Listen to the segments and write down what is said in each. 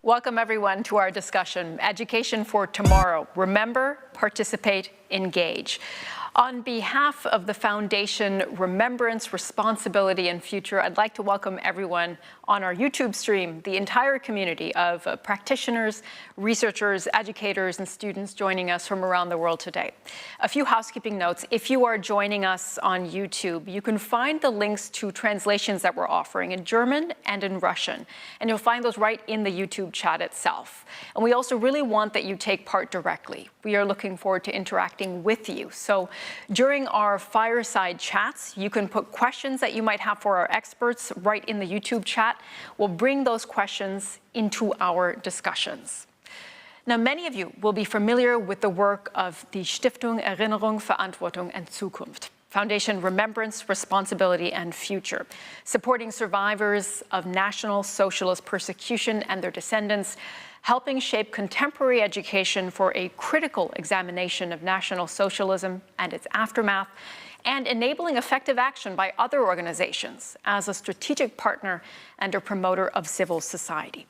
Welcome everyone to our discussion, Education for Tomorrow. Remember, participate, engage. On behalf of the Foundation Remembrance, Responsibility and Future, I'd like to welcome everyone on our YouTube stream, the entire community of practitioners, researchers, educators, and students joining us from around the world today. A few housekeeping notes. If you are joining us on YouTube, you can find the links to translations that we're offering in German and in Russian, and you'll find those right in the YouTube chat itself. And we also really want that you take part directly. We are looking forward to interacting with you. So during our fireside chats, you can put questions that you might have for our experts right in the YouTube chat. We'll bring those questions into our discussions. Now, many of you will be familiar with the work of the Stiftung Erinnerung, Verantwortung und Zukunft, Foundation Remembrance, Responsibility and Future, supporting survivors of National Socialist persecution and their descendants, helping shape contemporary education for a critical examination of National Socialism and its aftermath, and enabling effective action by other organizations as a strategic partner and a promoter of civil society.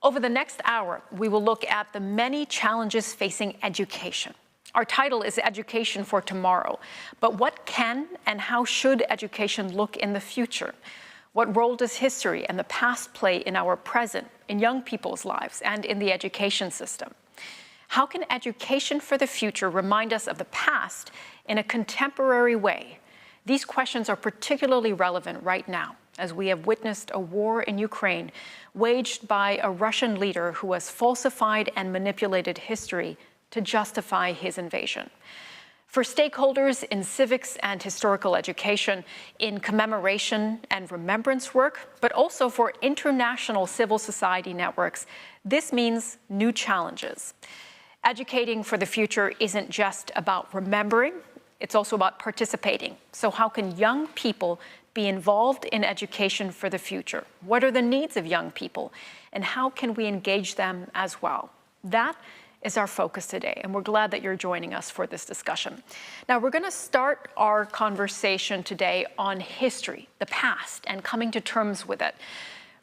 Over the next hour, we will look at the many challenges facing education. Our title is Education for Tomorrow, but what can and how should education look in the future? What role does history and the past play in our present, in young people's lives, and in the education system? How can education for the future remind us of the past in a contemporary way? These questions are particularly relevant right now, as we have witnessed a war in Ukraine waged by a Russian leader who has falsified and manipulated history to justify his invasion. For stakeholders in civics and historical education, in commemoration and remembrance work, but also for international civil society networks, this means new challenges. Educating for the future isn't just about remembering, it's also about participating. So how can young people be involved in education for the future? What are the needs of young people? And how can we engage them as well? That is our focus today, and we're glad that you're joining us for this discussion. Now, we're going to start our conversation today on history, the past, and coming to terms with it.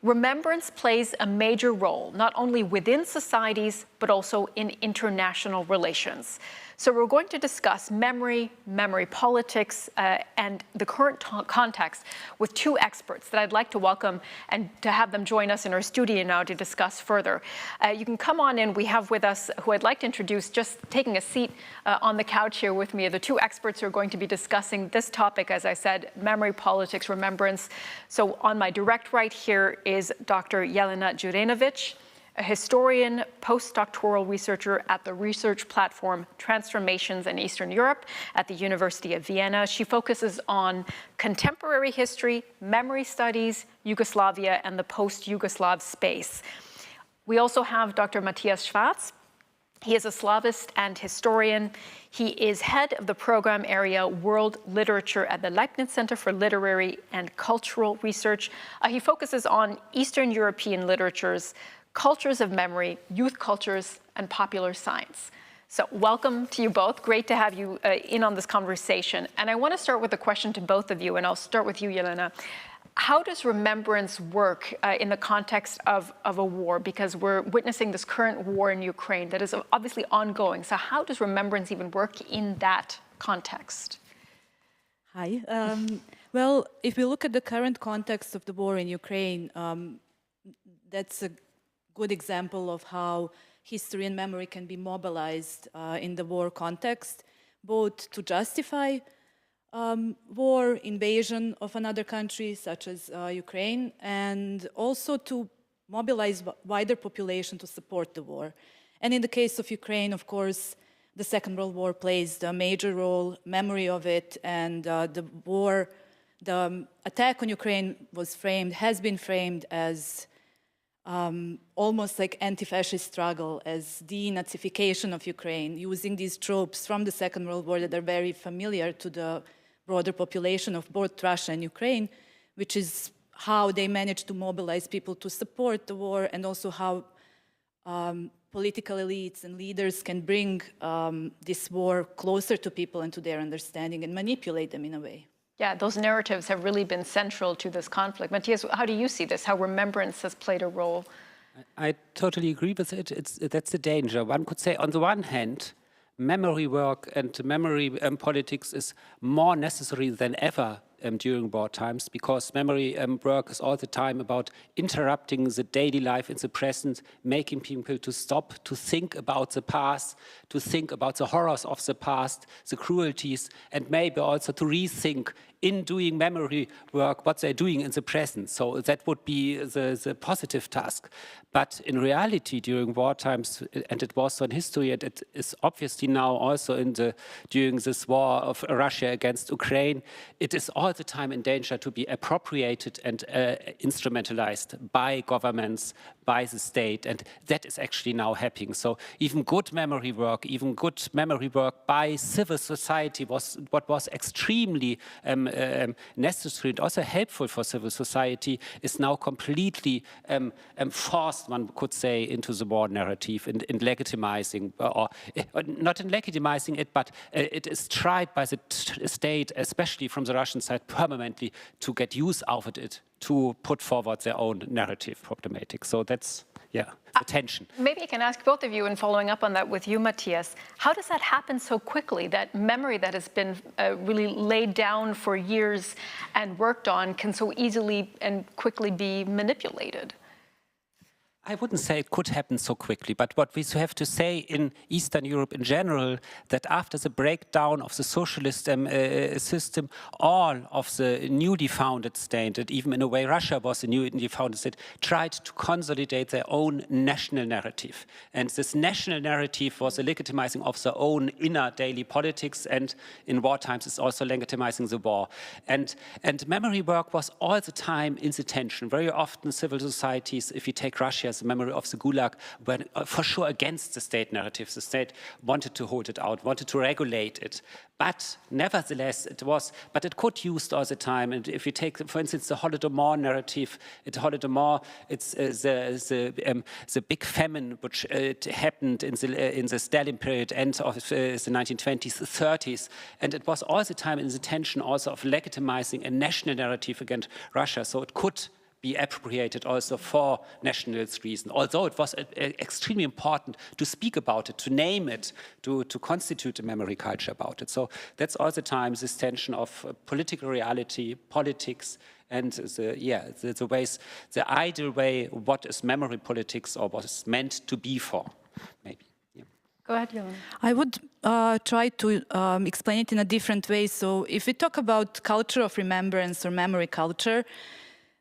Remembrance plays a major role, not only within societies, but also in international relations. So we're going to discuss memory, memory politics, and the current context with two experts that I'd like to welcome and to have them join us in our studio now to discuss further. You can come on in. We have with us, who I'd like to introduce, just taking a seat on the couch here with me, are the two experts who are going to be discussing this topic, as I said, memory politics, remembrance. So on my direct right here is Dr. Jelena Jurenovic, a historian, postdoctoral researcher at the research platform Transformations in Eastern Europe at the University of Vienna. She focuses on contemporary history, memory studies, Yugoslavia, and the post-Yugoslav space. We also have Dr. Matthias Schwarz. He is a Slavist and historian. He is head of the program area World Literature at the Leibniz Center for Literary and Cultural Research. He focuses on Eastern European literatures, cultures of memory, youth cultures, and popular science. So welcome to you both. Great to have you in on this conversation. And I want to start with a question to both of you, and I'll start with you, Jelena. How does remembrance work in the context of a war? Because we're witnessing this current war in Ukraine that is obviously ongoing. So how does remembrance even work in that context? Hi. Well, if we look at the current context of the war in Ukraine, that's a good example of how history and memory can be mobilized in the war context, both to justify war, invasion of another country, such as Ukraine, and also to mobilize wider population to support the war. And in the case of Ukraine, of course, the Second World War plays a major role, memory of it, and the attack on Ukraine has been framed as almost like anti-fascist struggle, as denazification of Ukraine, using these tropes from the Second World War that are very familiar to the broader population of both Russia and Ukraine, which is how they managed to mobilize people to support the war, and also how political elites and leaders can bring this war closer to people and to their understanding and manipulate them in a way. Yeah, those narratives have really been central to this conflict. Matthias, how do you see this, how remembrance has played a role? I totally agree with it. That's the danger. One could say, on the one hand, memory work and memory politics is more necessary than ever during war times, because memory work is all the time about interrupting the daily life in the present, making people to stop, to think about the past, to think about the horrors of the past, the cruelties, and maybe also to rethink in doing memory work what they're doing in the present. So that would be the positive task. But in reality, during war times, and it was so in history, and it is obviously now also during this war of Russia against Ukraine, it is all the time in danger to be appropriated and instrumentalized by governments, by the state, and that is actually now happening. So even good memory work by civil society was what was extremely necessary and also helpful for civil society, is now completely forced, one could say, into the war narrative and legitimizing, or not in legitimizing it, but it is tried by the state, especially from the Russian side, permanently to get use out of it, to put forward their own narrative problematic. So that's, yeah, the tension. Maybe I can ask both of you, and following up on that with you, Matthias, how does that happen so quickly? That memory that has been really laid down for years and worked on can so easily and quickly be manipulated? I wouldn't say it could happen so quickly, but what we have to say in Eastern Europe in general, that after the breakdown of the socialist system, all of the newly founded state, and even in a way Russia was a newly founded state, tried to consolidate their own national narrative. And this national narrative was a legitimizing of their own inner daily politics, and in war times it's also legitimizing the war. And memory work was all the time in the tension. Very often civil societies, if you take Russia, the memory of the Gulag, were for sure against the state narrative. The state wanted to hold it out, wanted to regulate it. But nevertheless, it could use all the time. And if you take, for instance, the Holodomor narrative, it's the big famine which happened in the Stalin period, end of the 1920s, 30s. And it was all the time in the tension also of legitimizing a national narrative against Russia. So it could be appropriated also for nationalist reasons, although it was extremely important to speak about it, to name it, to constitute a memory culture about it. So that's all the time this tension of political reality, politics, and the ways, the ideal way, what is memory politics or what is meant to be for, maybe. Yeah. Go ahead, Yelena. I would try to explain it in a different way. So if we talk about culture of remembrance or memory culture,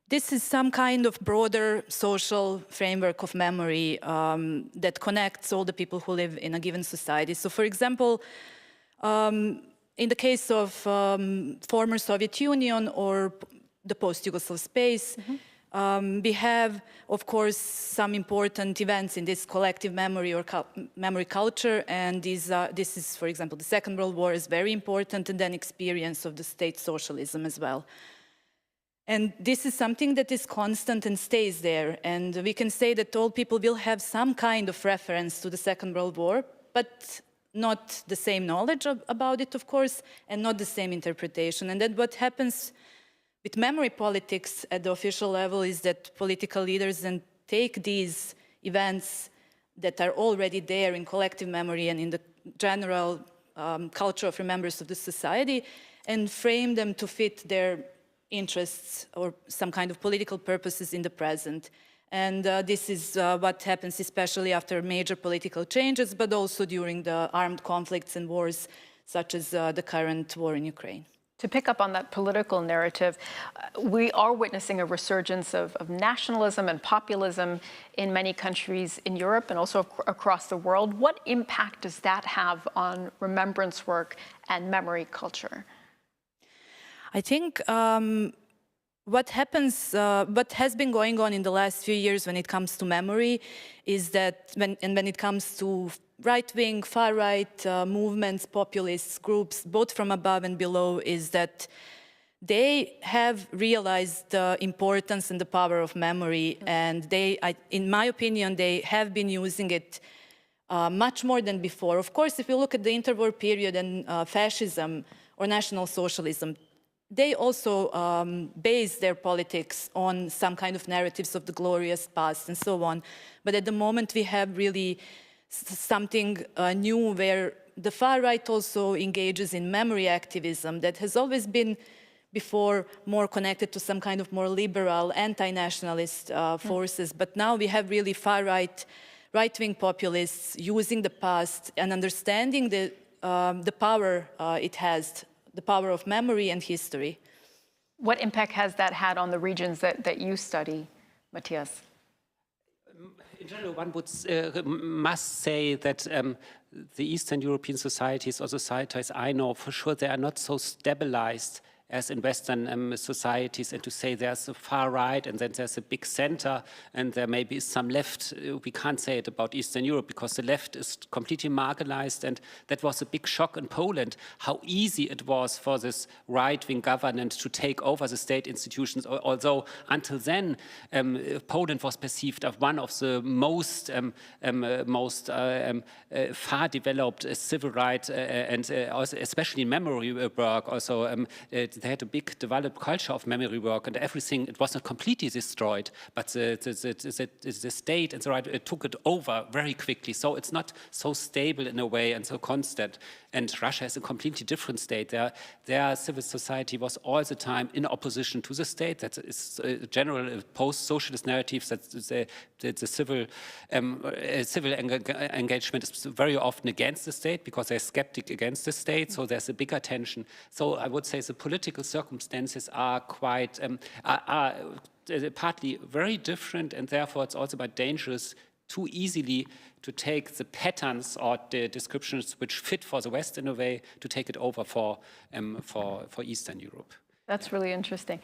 this is some kind of broader social framework of memory that connects all the people who live in a given society. So, for example, in the case of former Soviet Union or the post-Yugoslav space, we have, of course, some important events in this collective memory or memory culture, and this is, for example, the Second World War is very important, and then experience of the state socialism as well. And this is something that is constant and stays there. And we can say that all people will have some kind of reference to the Second World War, but not the same knowledge about it, of course, and not the same interpretation. And then what happens with memory politics at the official level is that political leaders then take these events that are already there in collective memory and in the general culture of remembrance of the society and frame them to fit their interests or some kind of political purposes in the present. And this is what happens especially after major political changes, but also during the armed conflicts and wars, such as the current war in Ukraine. To pick up on that political narrative, we are witnessing a resurgence of nationalism and populism in many countries in Europe and also across the world. What impact does that have on remembrance work and memory culture? I think what has been going on in the last few years when it comes to memory is that when it comes to right-wing, far-right movements, populist groups, both from above and below, is that they have realized the importance and the power of memory, and in my opinion, they have been using it much more than before. Of course, if you look at the interwar period and fascism or National Socialism, they also base their politics on some kind of narratives of the glorious past and so on. But at the moment we have really something new where the far right also engages in memory activism that has always been before more connected to some kind of more liberal anti-nationalist forces. But now we have really far right-wing populists using the past and understanding the power it has, the power of memory and history. What impact has that had on the regions that you study, Matthias? In general, one would must say that the Eastern European societies or societies I know, for sure, they are not so stabilized as in Western societies, and to say there's a far right and then there's a big center and there maybe is some left, we can't say it about Eastern Europe because the left is completely marginalized, and that was a big shock in Poland, how easy it was for this right-wing government to take over the state institutions, although until then Poland was perceived as one of the most far developed civil rights and also especially memory work also they had a big developed culture of memory work and everything. It was not completely destroyed, but the state and the right took it over very quickly. So it's not so stable in a way and so constant. And Russia is a completely different state. Their civil society was all the time in opposition to the state. That is general post-socialist narratives that the civil engagement is very often against the state because they're skeptic against the state. So there's a bigger tension. So I would say the political circumstances are quite partly very different, and therefore it's also about dangerous too easily to take the patterns or the descriptions which fit for the West in a way to take it over for Eastern Europe. That's really interesting.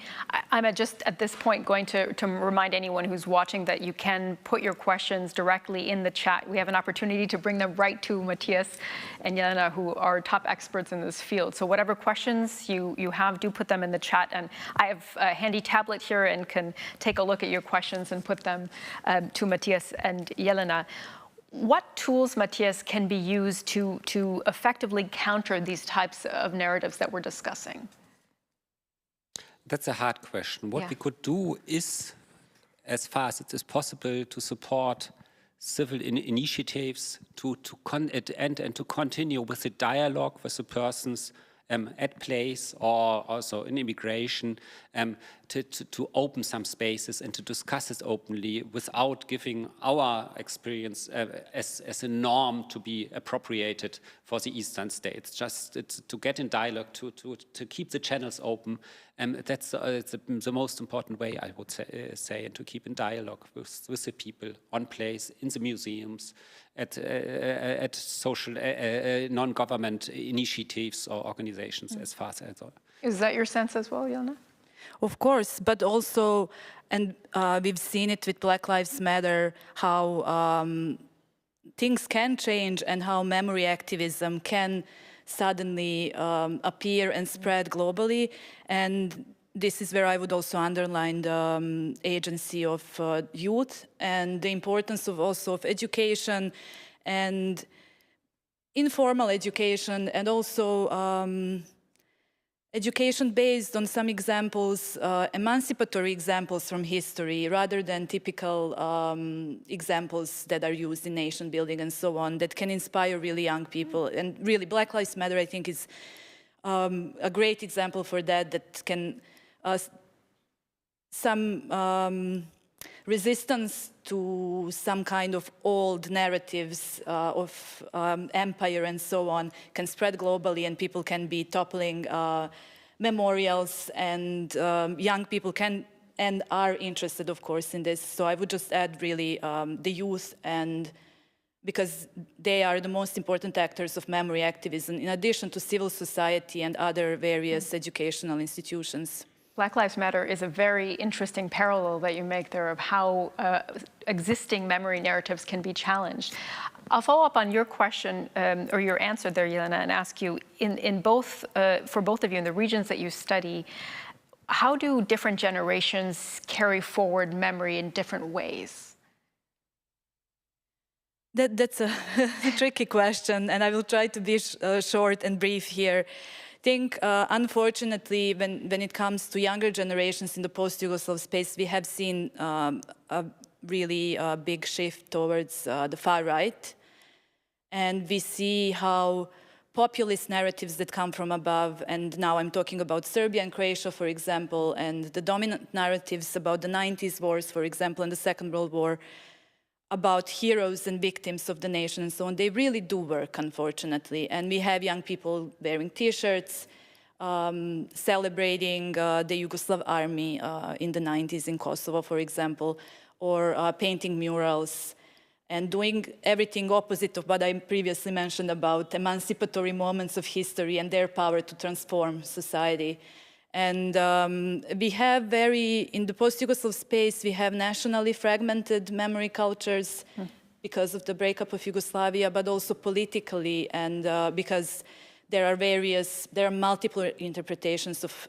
I'm just at this point going to remind anyone who's watching that you can put your questions directly in the chat. We have an opportunity to bring them right to Matthias and Jelena, who are top experts in this field. So whatever questions you have, do put them in the chat. And I have a handy tablet here and can take a look at your questions and put them to Matthias and Jelena. What tools, Matthias, can be used to effectively counter these types of narratives that we're discussing? That's a hard question. What we could do is, as far as it is possible, to support civil initiatives to continue with the dialogue with the persons at place or also in immigration, to open some spaces and to discuss it openly without giving our experience as a norm to be appropriated for the Eastern states. Just to get in dialogue, to keep the channels open. That's the most important way, I would say, and to keep in dialogue with the people on place, in the museums, at social non-government initiatives or organizations as far as I thought. Is that your sense as well, Jelena? Of course, but also, and we've seen it with Black Lives Matter, how things can change and how memory activism can suddenly appear and spread globally. And this is where I would also underline the agency of youth and the importance of also of education and informal education, and also education based on some examples, emancipatory examples from history, rather than typical examples that are used in nation building and so on, that can inspire really young people. And really, Black Lives Matter, I think, is a great example for that, that can some resistance to some kind of old narratives of empire and so on can spread globally, and people can be toppling memorials, and young people can and are interested, of course, in this. So I would just add really the youth, and because they are the most important actors of memory activism, in addition to civil society and other various educational institutions. Black Lives Matter is a very interesting parallel that you make there of how existing memory narratives can be challenged. I'll follow up on your question or your answer there, Jelena, and ask you, for both of you in the regions that you study, how do different generations carry forward memory in different ways? That's a tricky question, and I will try to be short and brief here. think, unfortunately, when it comes to younger generations in the post-Yugoslav space, we have seen a really big shift towards the far right. And we see how populist narratives that come from above, and now I'm talking about Serbia and Croatia, for example, and the dominant narratives about the 90s wars, for example, and the Second World War, about heroes and victims of the nation and so on, they really do work, unfortunately. And we have young people wearing T-shirts, celebrating the Yugoslav army in the 90s in Kosovo, for example, or painting murals and doing everything opposite of what I previously mentioned about emancipatory moments of history and their power to transform society. And we have in the post-Yugoslav space, we have nationally fragmented memory cultures because of the breakup of Yugoslavia, but also politically, and because there are multiple interpretations of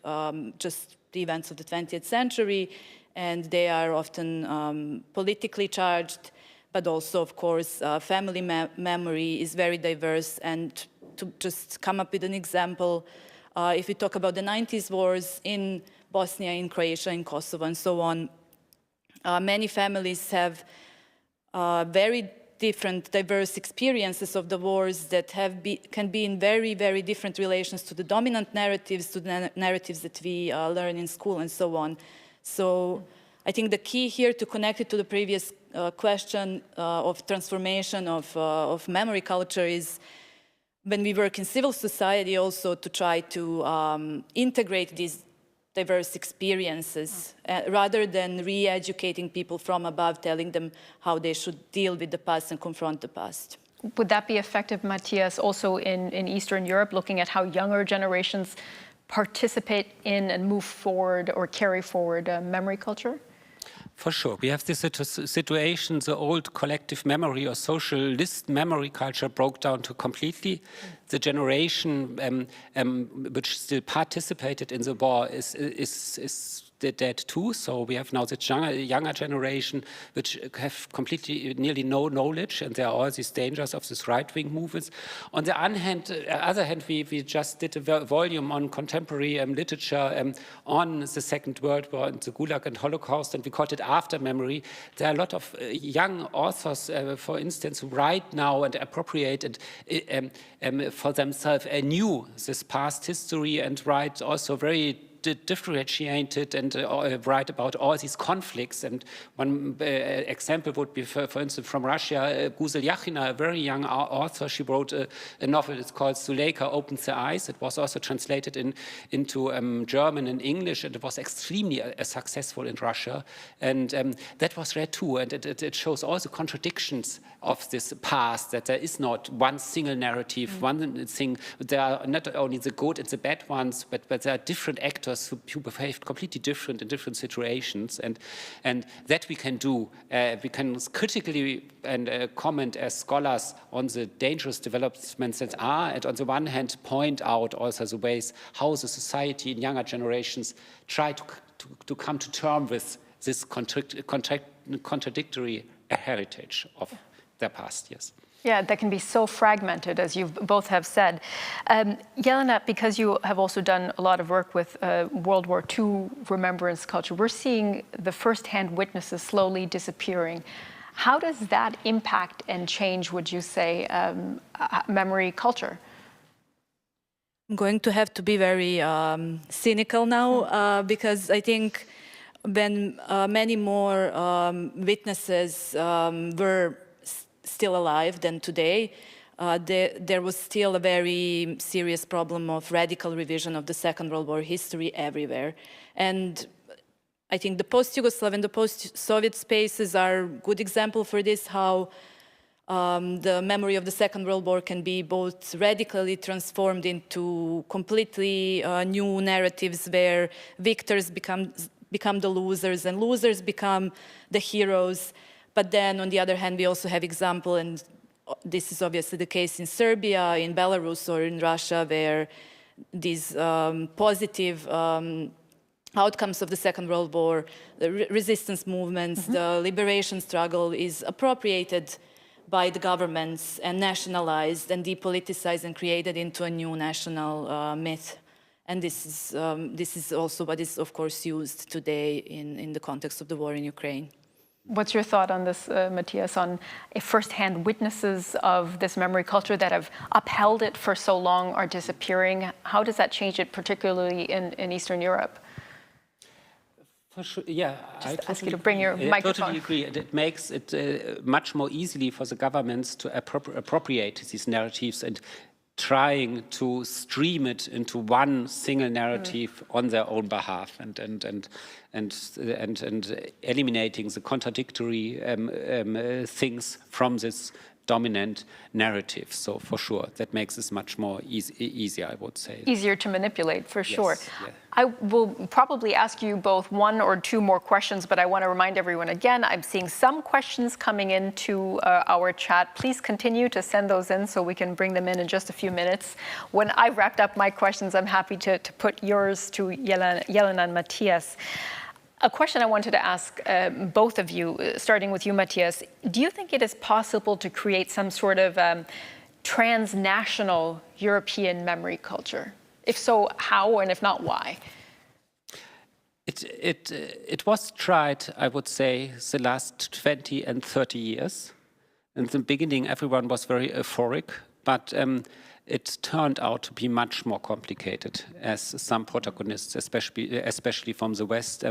just the events of the 20th century, and they are often politically charged, but also, of course, family memory is very diverse. And to just come up with an example, if we talk about the 90s wars in Bosnia, in Croatia, in Kosovo, and so on, many families have very different, diverse experiences of the wars that can be in very, very different relations to the dominant narratives, to the narratives that we learn in school, and so on. So I think the key here, to connect it to the previous question of transformation of memory culture, is when we work in civil society also to try to integrate these diverse experiences rather than re-educating people from above, telling them how they should deal with the past and confront the past. Would that be effective, Matthias, also in Eastern Europe, looking at how younger generations participate in and move forward or carry forward memory culture? For sure. We have this situation, the old collective memory or socialist memory culture broke down to completely. The generation which still participated in the war is dead too. So we have now the younger generation which have completely, nearly no knowledge, and there are all these dangers of this right-wing movements. On the other hand, we just did a volume on contemporary literature on the Second World War and the Gulag and Holocaust, and we called it After Memory. There are a lot of young authors, for instance, who write now and appropriate and for themselves anew this past history, and write also very differentiated and write about all these conflicts. And one example would be, for instance, from Russia, Guzel Yakhina, a very young author. She wrote a novel, it's called Zuleika Opens the Eyes. It was also translated into German and English, and it was extremely successful in Russia. And that was read too, and it shows all the contradictions of this past, that there is not one single narrative, one thing. There are not only the good and the bad ones, but there are different actors who behave completely different in different situations, and that we can do. We can critically and comment as scholars on the dangerous developments that are, and on the one hand point out also the ways how the society in younger generations try to come to terms with this contradictory heritage of their past, yes. Yeah, that can be so fragmented, as you both have said. Jelena, because you have also done a lot of work with World War II remembrance culture, we're seeing the first-hand witnesses slowly disappearing. How does that impact and change, would you say, memory culture? I'm going to have to be very cynical now, because I think when many more witnesses were still alive than today, there was still a very serious problem of radical revision of the Second World War history everywhere. And I think the post-Yugoslav and the post-Soviet spaces are a good example for this, how the memory of the Second World War can be both radically transformed into completely new narratives where victors become the losers and losers become the heroes. But then, on the other hand, we also have example, and this is obviously the case in Serbia, in Belarus, or in Russia, where these positive outcomes of the Second World War, the resistance movements, the liberation struggle is appropriated by the governments and nationalized and depoliticized and created into a new national myth. And this is also what is, of course, used today in the context of the war in Ukraine. What's your thought on this, Matthias, on first-hand witnesses of this memory culture that have upheld it for so long are disappearing? How does that change it, particularly in Eastern Europe? For sure, yeah. Just ask you to bring your microphone. I totally agree. It makes it much more easily for the governments to appropriate these narratives and trying to stream it into one single narrative on their own behalf, and eliminating the contradictory things from this dominant narrative. So for sure, that makes this much more easier, I would say. Easier to manipulate, for sure. Yes, yeah. I will probably ask you both one or two more questions, but I want to remind everyone again, I'm seeing some questions coming into our chat. Please continue to send those in so we can bring them in just a few minutes. When I've wrapped up my questions, I'm happy to put yours to Jelena and Matthias. A question I wanted to ask both of you, starting with you, Matthias. Do you think it is possible to create some sort of transnational European memory culture? If so, how, and if not, why? It was tried, I would say, the last 20 and 30 years. In the beginning, everyone was very euphoric, but it turned out to be much more complicated, as some protagonists, especially from the West,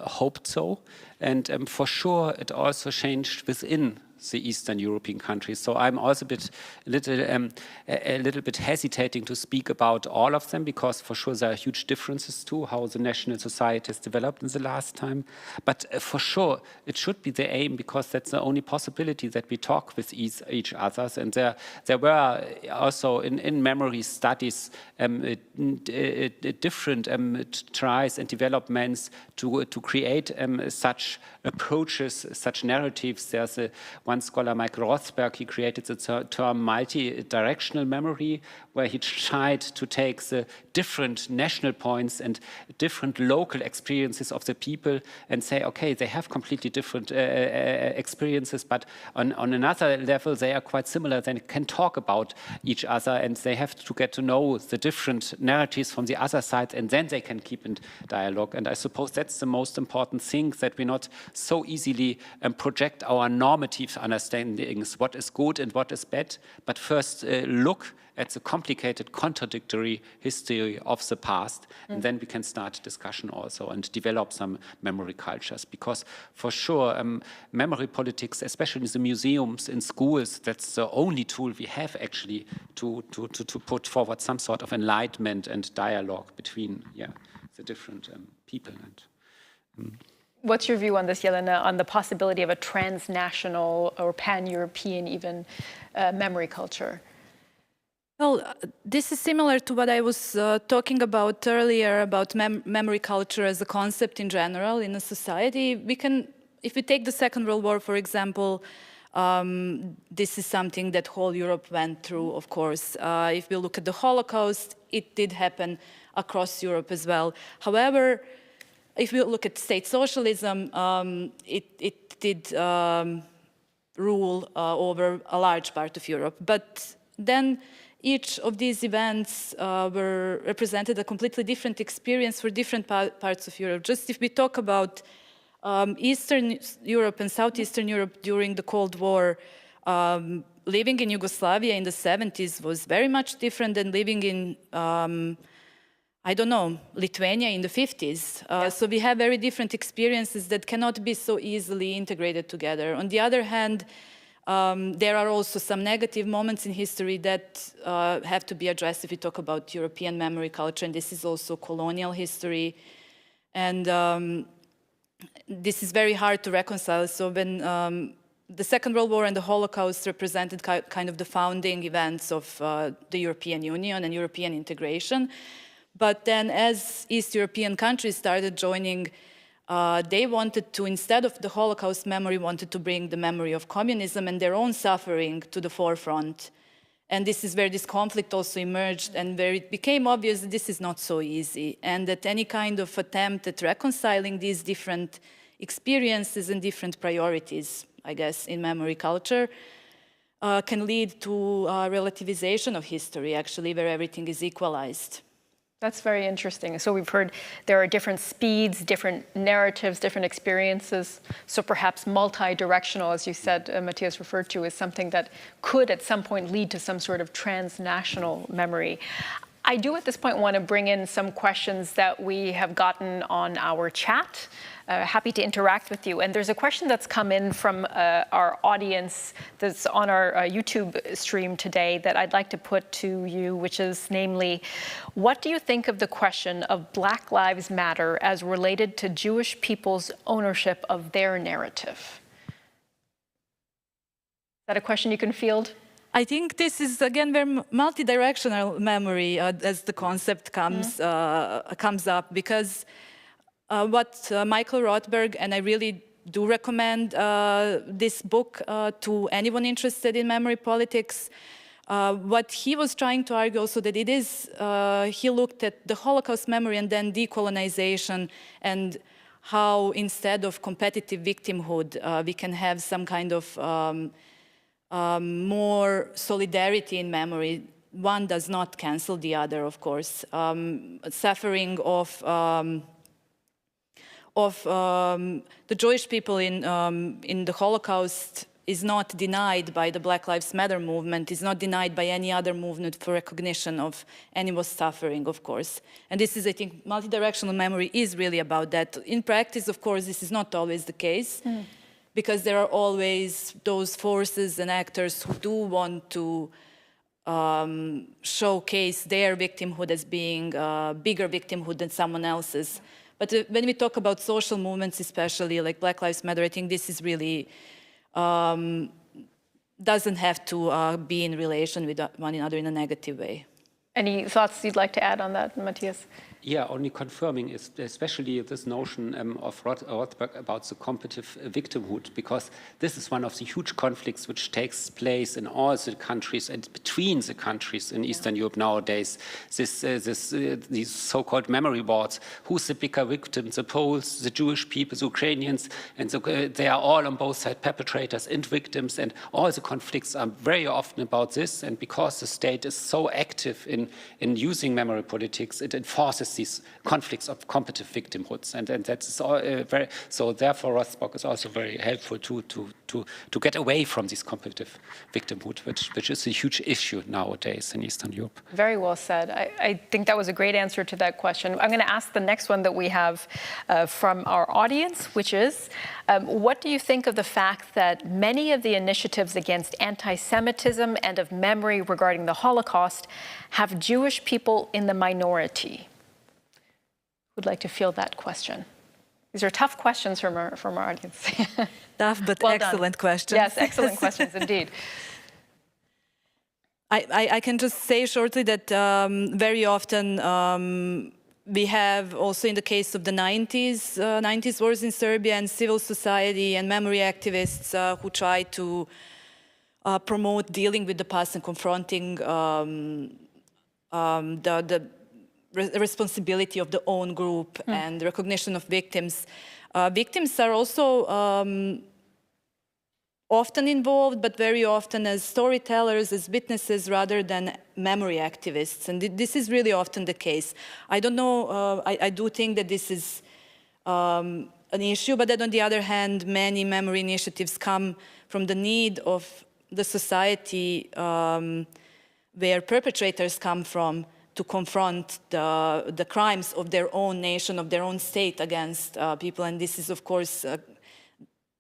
hoped so. And for sure, it also changed within the Eastern European countries. So I'm also a little bit hesitating to speak about all of them, because for sure there are huge differences too, how the national society has developed in the last time. But for sure, it should be the aim, because that's the only possibility that we talk with each other. And there were also in memory studies different tries and developments to create such approaches, such narratives. There's one scholar, Michael Rothberg, he created the term multi-directional memory, where he tried to take the different national points and different local experiences of the people and say, okay, they have completely different experiences, but on another level, they are quite similar. They can talk about each other, and they have to get to know the different narratives from the other side, and then they can keep in dialogue. And I suppose that's the most important thing, that we not so easily project our normative understandings, what is good and what is bad, but first look at the complicated, contradictory history of the past, and then we can start discussion also and develop some memory cultures. Because for sure, memory politics, especially in the museums, in schools, that's the only tool we have actually to put forward some sort of enlightenment and dialogue between the different people. What's your view on this, Jelena, on the possibility of a transnational or pan-European even memory culture? Well, this is similar to what I was talking about earlier about memory culture as a concept in general in a society. We can, if we take the Second World War, for example, this is something that whole Europe went through, of course. If we look at the Holocaust, it did happen across Europe as well. However, if we look at state socialism, it did rule over a large part of Europe. But then each of these events represented a completely different experience for different parts of Europe. Just if we talk about Eastern Europe and Southeastern Europe during the Cold War, living in Yugoslavia in the 70s was very much different than living in, I don't know, Lithuania in the 50s. So we have very different experiences that cannot be so easily integrated together. On the other hand, there are also some negative moments in history that have to be addressed if we talk about European memory culture, and this is also colonial history. And this is very hard to reconcile. So when the Second World War and the Holocaust represented kind of the founding events of the European Union and European integration, but then as East European countries started joining, they wanted to, instead of the Holocaust memory, wanted to bring the memory of communism and their own suffering to the forefront. And this is where this conflict also emerged, and where it became obvious that this is not so easy, and that any kind of attempt at reconciling these different experiences and different priorities, I guess, in memory culture, can lead to relativization of history, actually, where everything is equalized. That's very interesting. So we've heard there are different speeds, different narratives, different experiences. So perhaps multi-directional, as you said, Matthias referred to, is something that could at some point lead to some sort of transnational memory. I do at this point want to bring in some questions that we have gotten on our chat. Happy to interact with you. And there's a question that's come in from our audience that's on our YouTube stream today that I'd like to put to you, which is namely, what do you think of the question of Black Lives Matter as related to Jewish people's ownership of their narrative? Is that a question you can field? I think this is, again, where multidirectional memory as the concept comes up, because what Michael Rothberg, and I really do recommend this book to anyone interested in memory politics, what he was trying to argue also that it is, he looked at the Holocaust memory and then decolonization, and how instead of competitive victimhood, we can have some kind of more solidarity in memory. One does not cancel the other, of course. Suffering of the Jewish people in the Holocaust is not denied by the Black Lives Matter movement, is not denied by any other movement for recognition of anyone's suffering, of course. And this is, I think, multidirectional memory is really about that. In practice, of course, this is not always the case, because there are always those forces and actors who do want to showcase their victimhood as being a bigger victimhood than someone else's. But when we talk about social movements, especially like Black Lives Matter, I think this is really, doesn't have to be in relation with one another in a negative way. Any thoughts you'd like to add on that, Matthias? Yeah, only confirming, especially this notion of Rothberg about the competitive victimhood, because this is one of the huge conflicts which takes place in all the countries and between the countries in Eastern Europe nowadays. These so-called memory boards, who's the bigger victim, the Poles, the Jewish people, the Ukrainians, and so, they are all on both sides perpetrators and victims, and all the conflicts are very often about this. And because the state is so active in using memory politics, it enforces these conflicts of competitive victimhoods, and that's all very. So therefore, Rothberg is also very helpful to get away from this competitive victimhood, which is a huge issue nowadays in Eastern Europe. Very well said. I think that was a great answer to that question. I'm going to ask the next one that we have from our audience, which is, what do you think of the fact that many of the initiatives against anti-Semitism and of memory regarding the Holocaust have Jewish people in the minority? Would like to field that question. These are tough questions from our audience. Tough, but well excellent done. questions. Yes, excellent questions indeed. I can just say shortly that very often we have also in the case of the 90s wars in Serbia, and civil society and memory activists who try to promote dealing with the past and confronting the responsibility of the own group and recognition of victims. Victims are also often involved, but very often as storytellers, as witnesses, rather than memory activists. And this is really often the case. I don't know, I do think that this is an issue, but then on the other hand, many memory initiatives come from the need of the society where perpetrators come from, to confront the crimes of their own nation, of their own state against people. And this is, of course,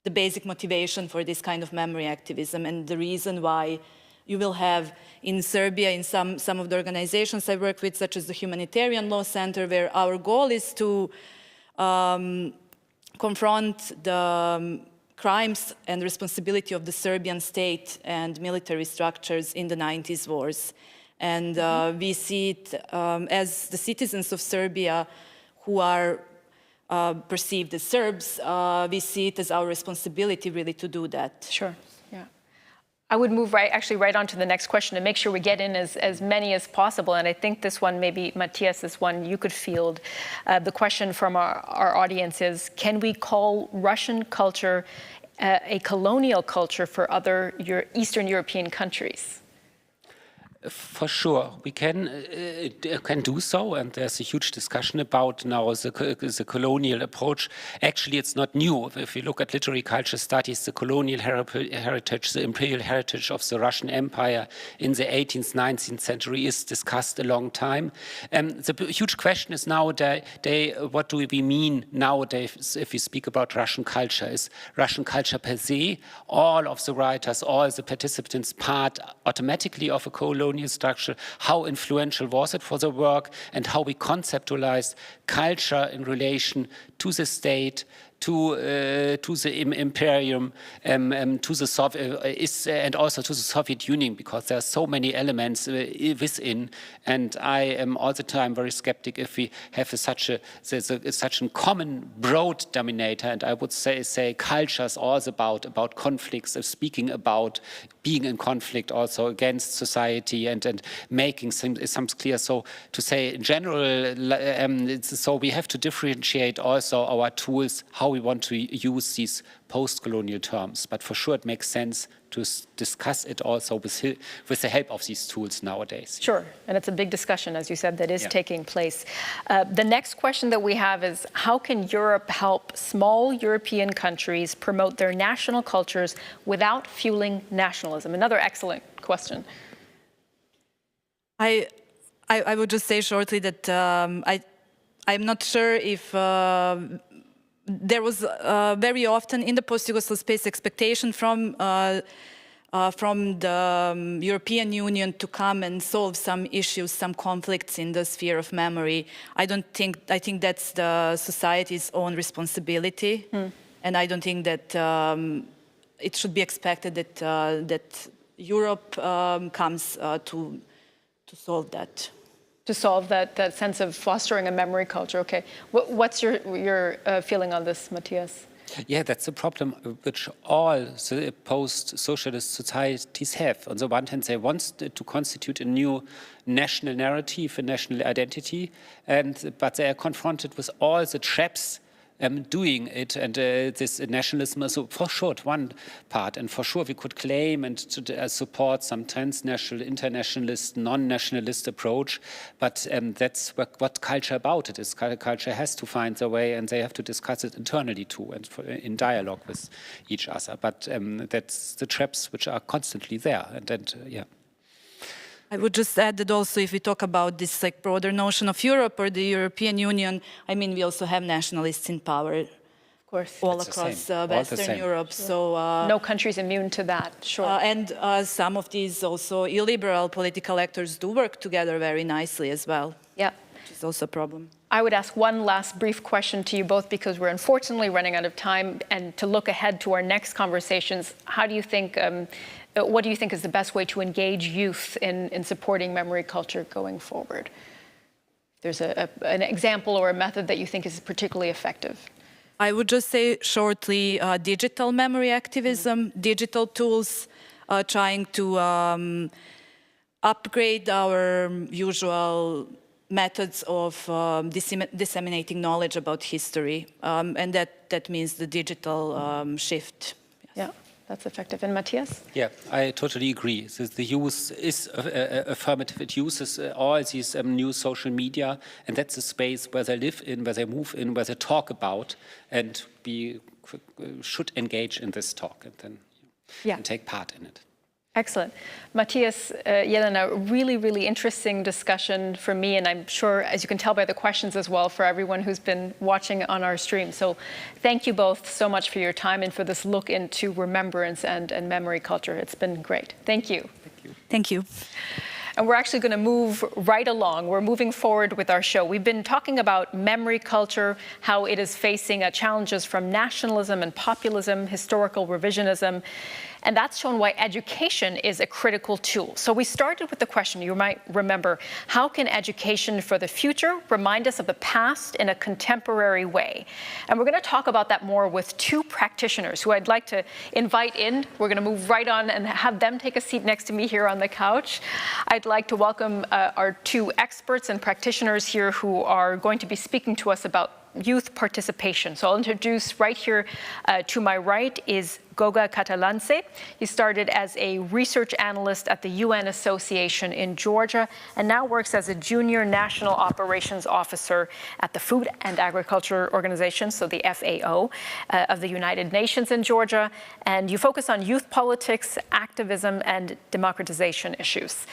the basic motivation for this kind of memory activism, and the reason why you will have in Serbia, in some of the organizations I work with, such as the Humanitarian Law Center, where our goal is to confront the crimes and responsibility of the Serbian state and military structures in the 90s wars. And we see it as the citizens of Serbia who are perceived as Serbs, we see it as our responsibility really to do that. Sure, yeah. I would move right on to the next question and make sure we get in as many as possible. And I think this one, maybe Matthias, this one you could field. The question from our audience is, can we call Russian culture a colonial culture for other Eastern European countries? For sure, we can do so, and there's a huge discussion about now the colonial approach. Actually, it's not new. If you look at literary culture studies, the colonial heritage, the imperial heritage of the Russian Empire in the 18th, 19th century is discussed a long time. The huge question is nowadays, what do we mean nowadays if we speak about Russian culture? Is Russian culture per se, all of the writers, all the participants part automatically of a colonial structure? How influential was it for the work, and how we conceptualize culture in relation to the state, to the imperium, to the Soviet, and also to the Soviet Union, because there are so many elements within. And I am all the time very skeptic if we have such a common broad dominator. And I would say culture is all about conflicts, speaking about being in conflict also against society and making some clear. So to say in general, so we have to differentiate also our tools, how we want to use these post-colonial terms. But for sure, it makes sense to discuss it also with the help of these tools nowadays. Sure, and it's a big discussion, as you said, that is taking place. The next question that we have is, how can Europe help small European countries promote their national cultures without fueling nationalism? Another excellent question. I would just say shortly that I'm not sure if there was very often in the post-Yugoslav space expectation from the European Union to come and solve some issues, some conflicts in the sphere of memory. I think that's the society's own responsibility, and I don't think that it should be expected that Europe comes to solve that. To solve that sense of fostering a memory culture. Okay, what's your feeling on this, Matthias? Yeah, that's a problem which all the post-socialist societies have. On the one hand, they want to constitute a new national narrative, a national identity, but they are confronted with all the traps doing it, and this nationalism is for sure one part, and for sure we could claim and to support some transnational, internationalist, non-nationalist approach, but that's what culture about it is. Culture has to find a way, and they have to discuss it internally too, and in dialogue with each other. But that's the traps which are constantly there, and yeah. I would just add that also if we talk about this broader notion of Europe or the European Union, I mean, we also have nationalists in power, of course, all across Western Europe. So no country's immune to that, sure. And some of these also illiberal political actors do work together very nicely as well. Yeah, which is also a problem. I would ask one last brief question to you both, because we're unfortunately running out of time, and to look ahead to our next conversations. How do you think? What do you think is the best way to engage youth in supporting memory culture going forward? There's an example or a method that you think is particularly effective. I would just say shortly, digital memory activism, digital tools, trying to upgrade our usual methods of disseminating knowledge about history, and that means the digital shift. Yes. Yeah. That's effective. And Matthias? Yeah, I totally agree. The use is affirmative. It uses all these new social media, and that's a space where they live in, where they move in, where they talk about, and we should engage in this talk and then and take part in it. Excellent. Matthias, Jelena, really, really interesting discussion for me, and I'm sure, as you can tell by the questions as well, for everyone who's been watching on our stream. So thank you both so much for your time and for this look into remembrance and memory culture. It's been great. Thank you. Thank you. Thank you. And we're actually going to move right along. We're moving forward with our show. We've been talking about memory culture, how it is facing challenges from nationalism and populism, historical revisionism. And that's shown why education is a critical tool. So we started with the question, you might remember, how can education for the future remind us of the past in a contemporary way? And we're going to talk about that more with two practitioners who I'd like to invite in. We're going to move right on and have them take a seat next to me here on the couch. I'd like to welcome our two experts and practitioners here who are going to be speaking to us about youth participation. So I'll introduce right here to my right is Goga Catalance. He started as a research analyst at the UN Association in Georgia and now works as a junior national operations officer at the Food and Agriculture Organization, so the FAO, of the United Nations in Georgia. And you focus on youth politics, activism, and democratization issues.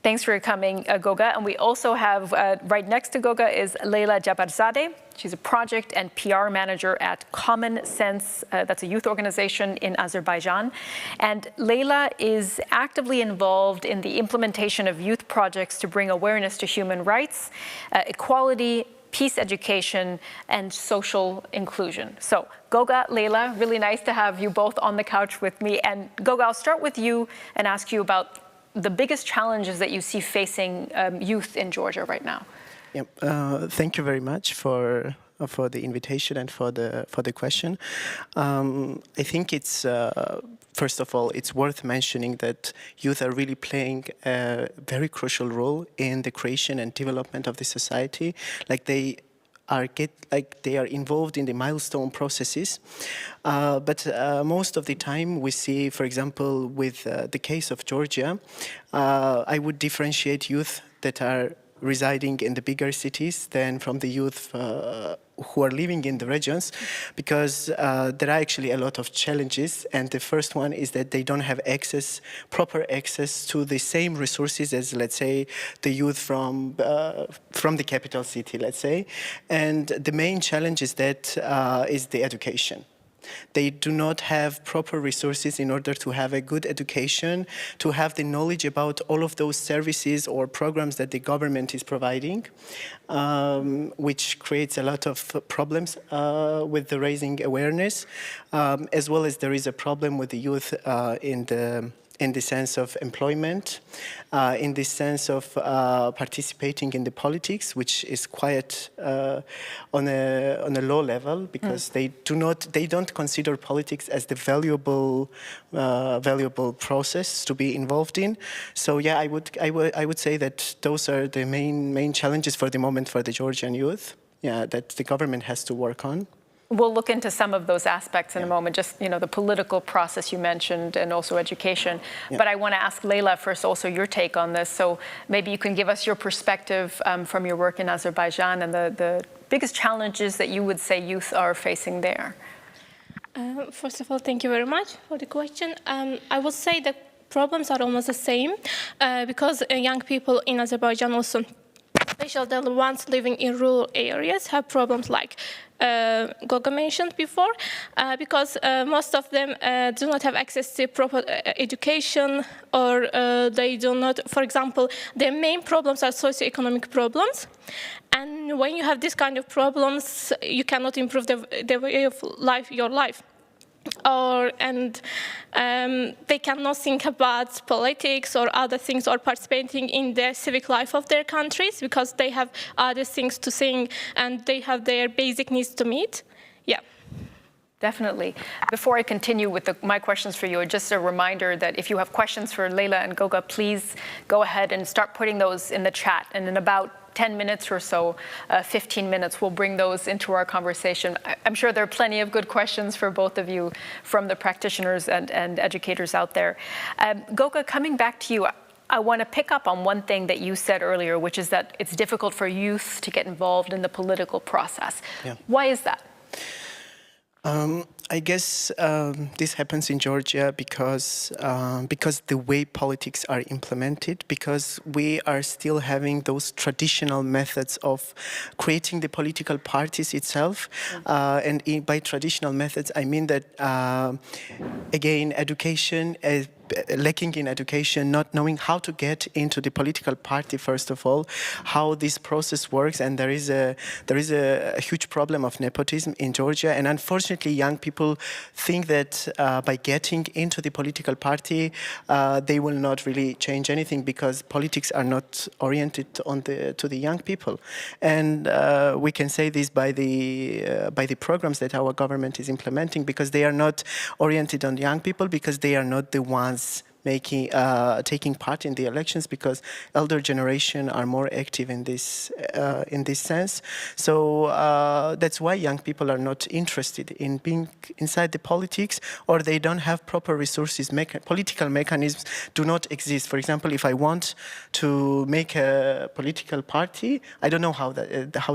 Thanks for coming, Goga. And we also have, right next to Goga is Leila Jabarzadeh. She's a project and PR manager at Common Sense. That's a youth organization in Azerbaijan. And Leila is actively involved in the implementation of youth projects to bring awareness to human rights, equality, peace education, and social inclusion. So Goga, Leila, really nice to have you both on the couch with me. And Goga, I'll start with you and ask you about the biggest challenges that you see facing youth in Georgia right now. Yeah, thank you very much for the invitation and for the question. I think it's first of all, it's worth mentioning that youth are really playing a very crucial role in the creation and development of the society. They are involved in the milestone processes, but most of the time we see, for example, with the case of Georgia, I would differentiate youth that are residing in the bigger cities than from the youth who are living in the regions, because there are actually a lot of challenges. And the first one is that they don't have proper access to the same resources as, let's say, the youth from the capital city, let's say. And the main challenge is is the education. They do not have proper resources in order to have a good education, to have the knowledge about all of those services or programs that the government is providing, which creates a lot of problems with the raising awareness, as well as there is a problem with the youth in the sense of employment, in the sense of participating in the politics, which is quite on a low level, because they don't consider politics as the valuable process to be involved in. So yeah, I would say that those are the main challenges for the moment for the Georgian youth. Yeah, that the government has to work on. We'll look into some of those aspects in a moment, just, the political process you mentioned and also education. Yeah. But I want to ask Leila first also your take on this. So maybe you can give us your perspective from your work in Azerbaijan and the biggest challenges that you would say youth are facing there. First of all, thank you very much for the question. I would say the problems are almost the same because young people in Azerbaijan also, especially the ones living in rural areas, have problems like Goga mentioned before, because most of them do not have access to proper education, or they do not, for example, their main problems are socioeconomic problems. And when you have this kind of problems, you cannot improve the way of your life. They cannot think about politics or other things or participating in the civic life of their countries because they have other things to think and they have their basic needs to meet. Yeah. Definitely. Before I continue with my questions for you, just a reminder that if you have questions for Leila and Goga, please go ahead and start putting those in the chat. And in about 10 minutes or so, 15 minutes, we'll bring those into our conversation. I'm sure there are plenty of good questions for both of you from the practitioners and educators out there. Goga, coming back to you, I want to pick up on one thing that you said earlier, which is that it's difficult for youth to get involved in the political process. Yeah. Why is that? I guess this happens in Georgia because the way politics are implemented, because we are still having those traditional methods of creating the political parties itself. And by traditional methods, I mean that, again, education, lacking in education, not knowing how to get into the political party, first of all, how this process works. And there is a huge problem of nepotism in Georgia. And unfortunately, young people think that by getting into the political party, they will not really change anything because politics are not oriented to the young people. And we can say this by the programs that our government is implementing, because they are not oriented on young people, because they are not the ones taking part in the elections, because elder generation are more active in this sense. So that's why young people are not interested in being inside the politics, or they don't have proper resources. Political mechanisms do not exist. For example, if I want to make a political party, I don't know how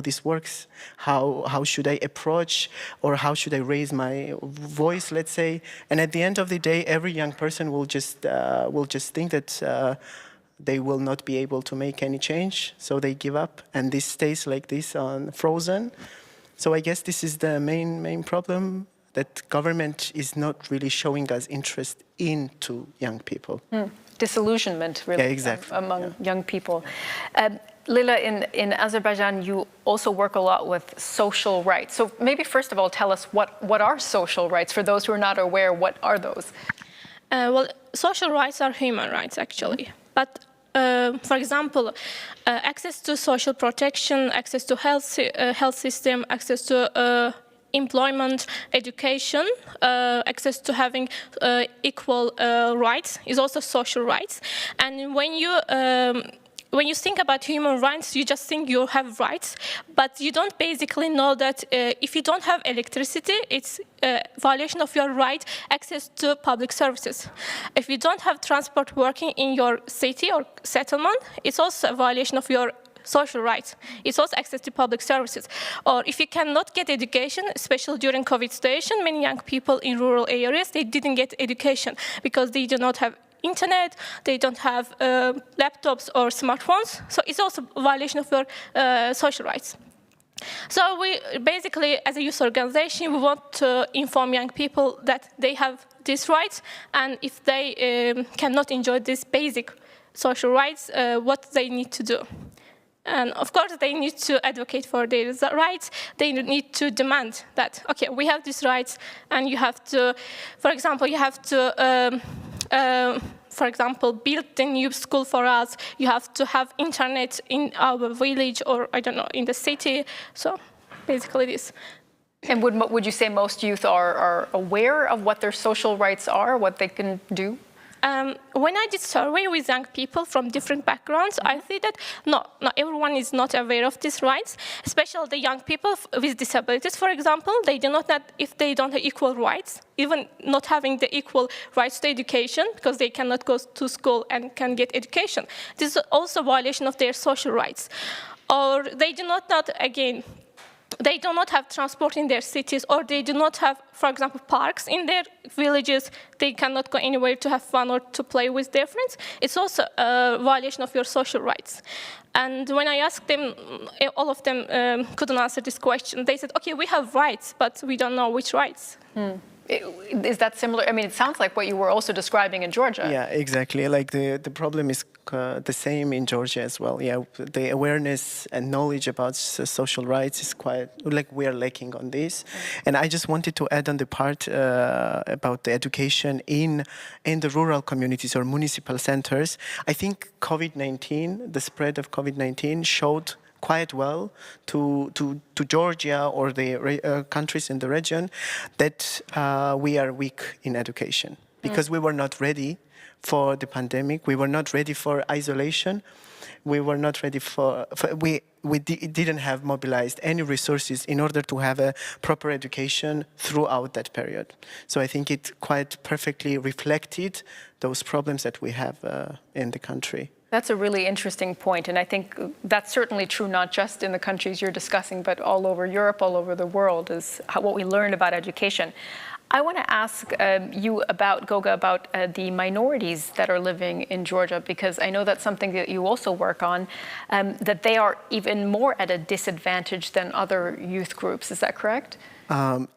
this works. How should I approach, or how should I raise my voice, let's say? And at the end of the day, every young person will just think that they will not be able to make any change, so they give up, and this stays like this frozen. So I guess this is the main problem, that government is not really showing us interest into young people. Disillusionment, really, Yeah, exactly. among young people. Lila, in Azerbaijan, you also work a lot with social rights. So maybe first of all, tell us what are social rights? For those who are not aware, what are those? Well, social rights are human rights, actually. But, for example, access to social protection, access to health system, access to employment, education, access to having equal rights is also social rights. And when you think about human rights, you just think you have rights, but you don't basically know that if you don't have electricity, it's a violation of your right access to public services. If you don't have transport working in your city or settlement, it's also a violation of your social rights. It's also access to public services. Or if you cannot get education, especially during COVID situation, many young people in rural areas, they didn't get education because they do not have internet, they don't have laptops or smartphones. So it's also a violation of your social rights. So we basically, as a youth organization, we want to inform young people that they have these rights, and if they cannot enjoy these basic social rights, what they need to do. And of course, they need to advocate for their rights. They need to demand that, okay, we have these rights, and you have to, for example, you have to, build a new school for us. You have to have internet in our village, or I don't know, in the city. So basically this. And would you say most youth are aware of what their social rights are, what they can do? When I did survey with young people from different backgrounds, I see that not everyone is not aware of these rights, especially the young people with disabilities, for example. They do not know if they don't have equal rights, even not having the equal rights to education, because they cannot go to school and can get education. This is also a violation of their social rights. Or they do not know, again, they do not have transport in their cities, or they do not have, for example, parks in their villages. They cannot go anywhere to have fun or to play with their friends. It's also a violation of your social rights. And when I asked them, all of them couldn't answer this question. They said, okay, we have rights, but we don't know which rights. Is that similar? I mean, it sounds like what you were also describing in Georgia. Yeah, exactly. Like the problem is the same in Georgia as well. Yeah, the awareness and knowledge about social rights is quite, like, we are lacking on this. And I just wanted to add on the part about the education in the rural communities or municipal centers. I think COVID-19, the spread of COVID-19 showed quite well to Georgia or the countries in the region that we are weak in education, because we were not ready for the pandemic. We were not ready for isolation. We were not ready we didn't have mobilized any resources in order to have a proper education throughout that period. So I think it quite perfectly reflected those problems that we have in the country. That's a really interesting point, and I think that's certainly true not just in the countries you're discussing, but all over Europe, all over the world, is what we learned about education. I want to ask you about, Goga, about the minorities that are living in Georgia, because I know that's something that you also work on, that they are even more at a disadvantage than other youth groups. Is that correct?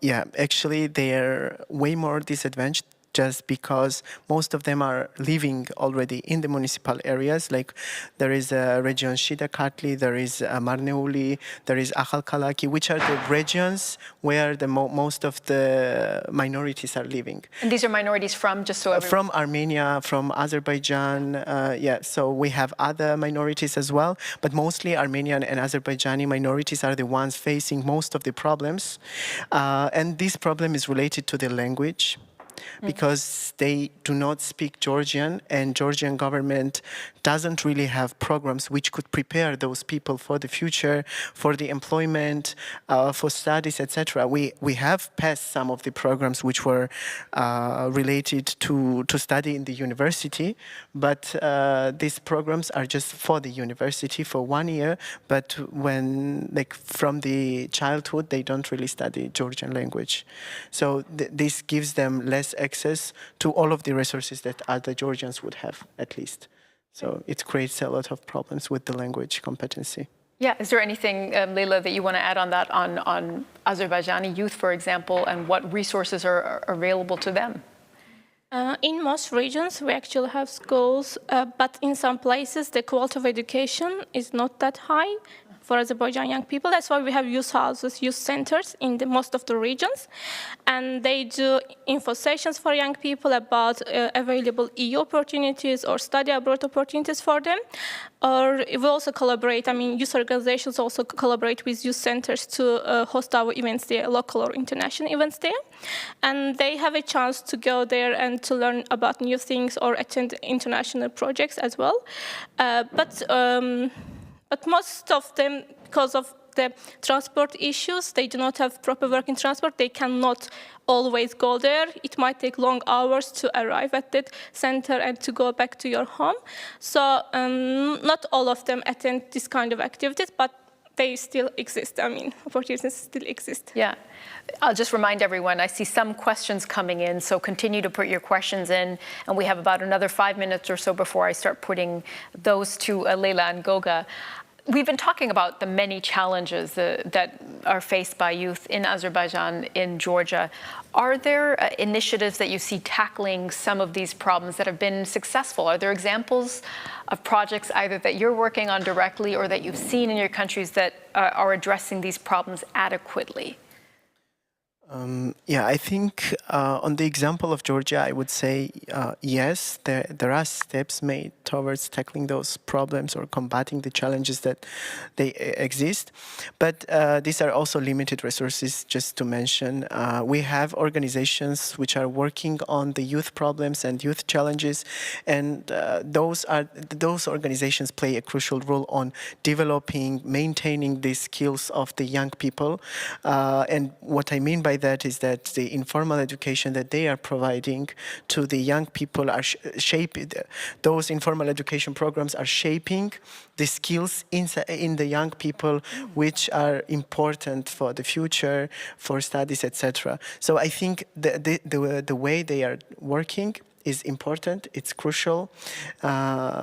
Yeah, actually, they're way more disadvantaged, just because most of them are living already in the municipal areas. Like there is a region Shida Katli, there is Marneuli, there is Akhalkalaki, which are the regions where the most of the minorities are living. And these are minorities from, just so everyone... From Armenia, from Azerbaijan, yeah, so we have other minorities as well, but mostly Armenian and Azerbaijani minorities are the ones facing most of the problems. And this problem is related to the language. because they do not speak Georgian, and Georgian government doesn't really have programs which could prepare those people for the future, for the employment, for studies, etc. We have passed some of the programs which were related to study in the university, but these programs are just for the university for 1 year, but when, like, from the childhood, they don't really study Georgian language. So this gives them less access to all of the resources that other Georgians would have, at least. So it creates a lot of problems with the language competency. Yeah, is there anything, Leila, that you want to add on that, on Azerbaijani youth, for example, and what resources are available to them? In most regions, we actually have schools, but in some places, the quality of education is not that high for Azerbaijani young people. That's why we have youth houses, youth centers in most of the regions. And they do info sessions for young people about available EU opportunities or study abroad opportunities for them. Or we also collaborate, youth organizations also collaborate with youth centers to host our events there, local or international events there. And they have a chance to go there and to learn about new things or attend international projects as well. But most of them, because of the transport issues, they do not have proper working transport. They cannot always go there. It might take long hours to arrive at that center and to go back to your home. So not all of them attend this kind of activities, but they still exist. Opportunities still exist. Yeah. I'll just remind everyone, I see some questions coming in, so continue to put your questions in, and we have about another 5 minutes or so before I start putting those to Leila and Goga. We've been talking about the many challenges that are faced by youth in Azerbaijan, in Georgia. Are there initiatives that you see tackling some of these problems that have been successful? Are there examples of projects either that you're working on directly or that you've seen in your countries that are addressing these problems adequately? Yeah, I think on the example of Georgia, I would say yes, there are steps made towards tackling those problems or combating the challenges that they exist. But these are also limited resources, just to mention. We have organizations which are working on the youth problems and youth challenges, and those organizations play a crucial role on developing, maintaining the skills of the young people. And what I mean by that is that the informal education that they are providing to the young people are shaping, those informal education programs are shaping the skills in the young people, which are important for the future, for studies, etc. So I think the way they are working is important, it's crucial,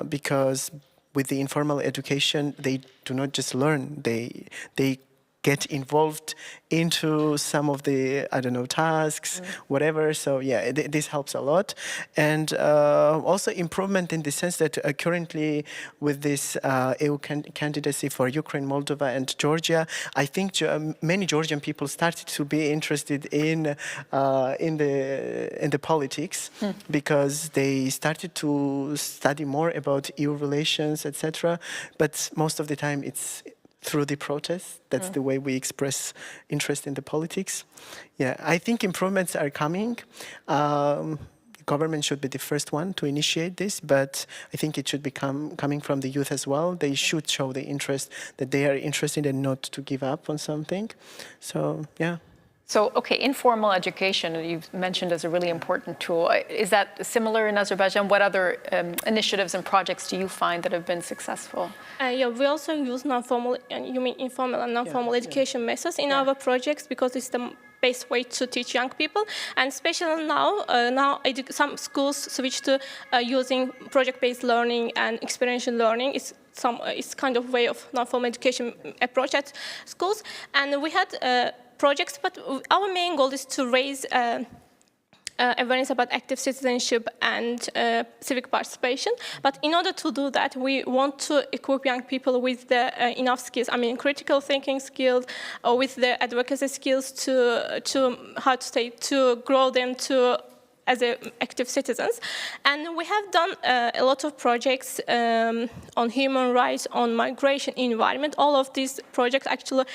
because with the informal education, they do not just learn, they get involved into some of the, tasks, whatever. So yeah, this helps a lot. And also improvement in the sense that currently with this EU candidacy for Ukraine, Moldova, and Georgia, I think many Georgian people started to be interested in the politics because they started to study more about EU relations, etc. But most of the time it's through the protests. That's the way we express interest in the politics. Yeah, I think improvements are coming. The government should be the first one to initiate this, but I think it should be coming from the youth as well. They should show the interest that they are interested and not to give up on something. So, yeah. So, okay, informal education, you've mentioned as a really important tool. Is that similar in Azerbaijan? What other initiatives and projects do you find that have been successful? Yeah, we also use non-formal, you mean informal and non-formal education methods in our projects because it's the best way to teach young people. And especially now some schools switch to using project-based learning and experiential learning. It's kind of way of non-formal education approach at schools. And we had projects, but our main goal is to raise awareness about active citizenship and civic participation. But in order to do that, we want to equip young people with the enough skills. Critical thinking skills, or with the advocacy skills to grow them to as active citizens. And we have done a lot of projects on human rights, on migration, environment. All of these projects actually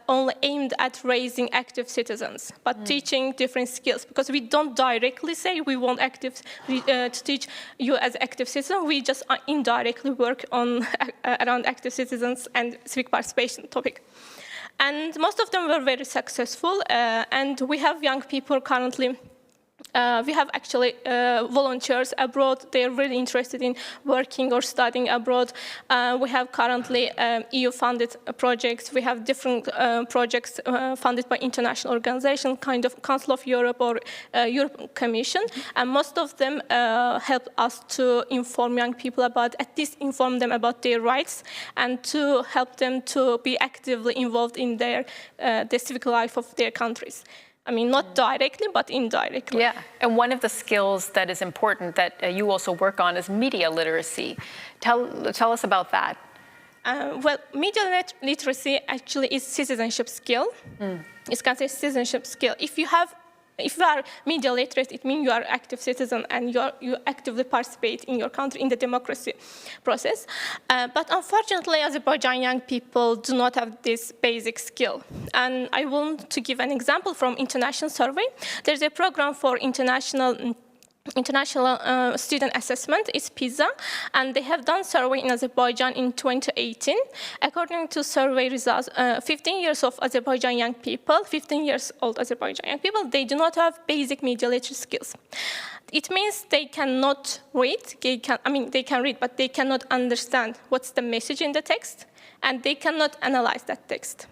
only aimed at raising active citizens, but teaching different skills, because we don't directly say we want to teach you as active citizen. We just indirectly work on around active citizens and civic participation topic. And most of them were very successful, and we have young people currently. We have actually volunteers abroad. They're really interested in working or studying abroad. We have currently EU-funded projects. We have different projects funded by international organizations, kind of Council of Europe or European Commission. And most of them help us to inform young people about, at least inform them about their rights, and to help them to be actively involved in the civic life of their countries. I mean, not directly, but indirectly. Yeah, and one of the skills that is important that you also work on is media literacy. Tell us about that. Well, media literacy actually is citizenship skill. It's considered citizenship skill. If you are media literate, it means you are active citizen and you actively participate in your country in the democracy process. But unfortunately, Azerbaijan young people do not have this basic skill. And I want to give an example from international survey. There's a program for international student assessment, is PISA, and they have done survey in Azerbaijan in 2018. According to survey results, 15 years of Azerbaijan young people, 15 years old Azerbaijan young people, they do not have basic media literacy skills. It means they cannot read, they can read, but they cannot understand what's the message in the text, and they cannot analyze that text.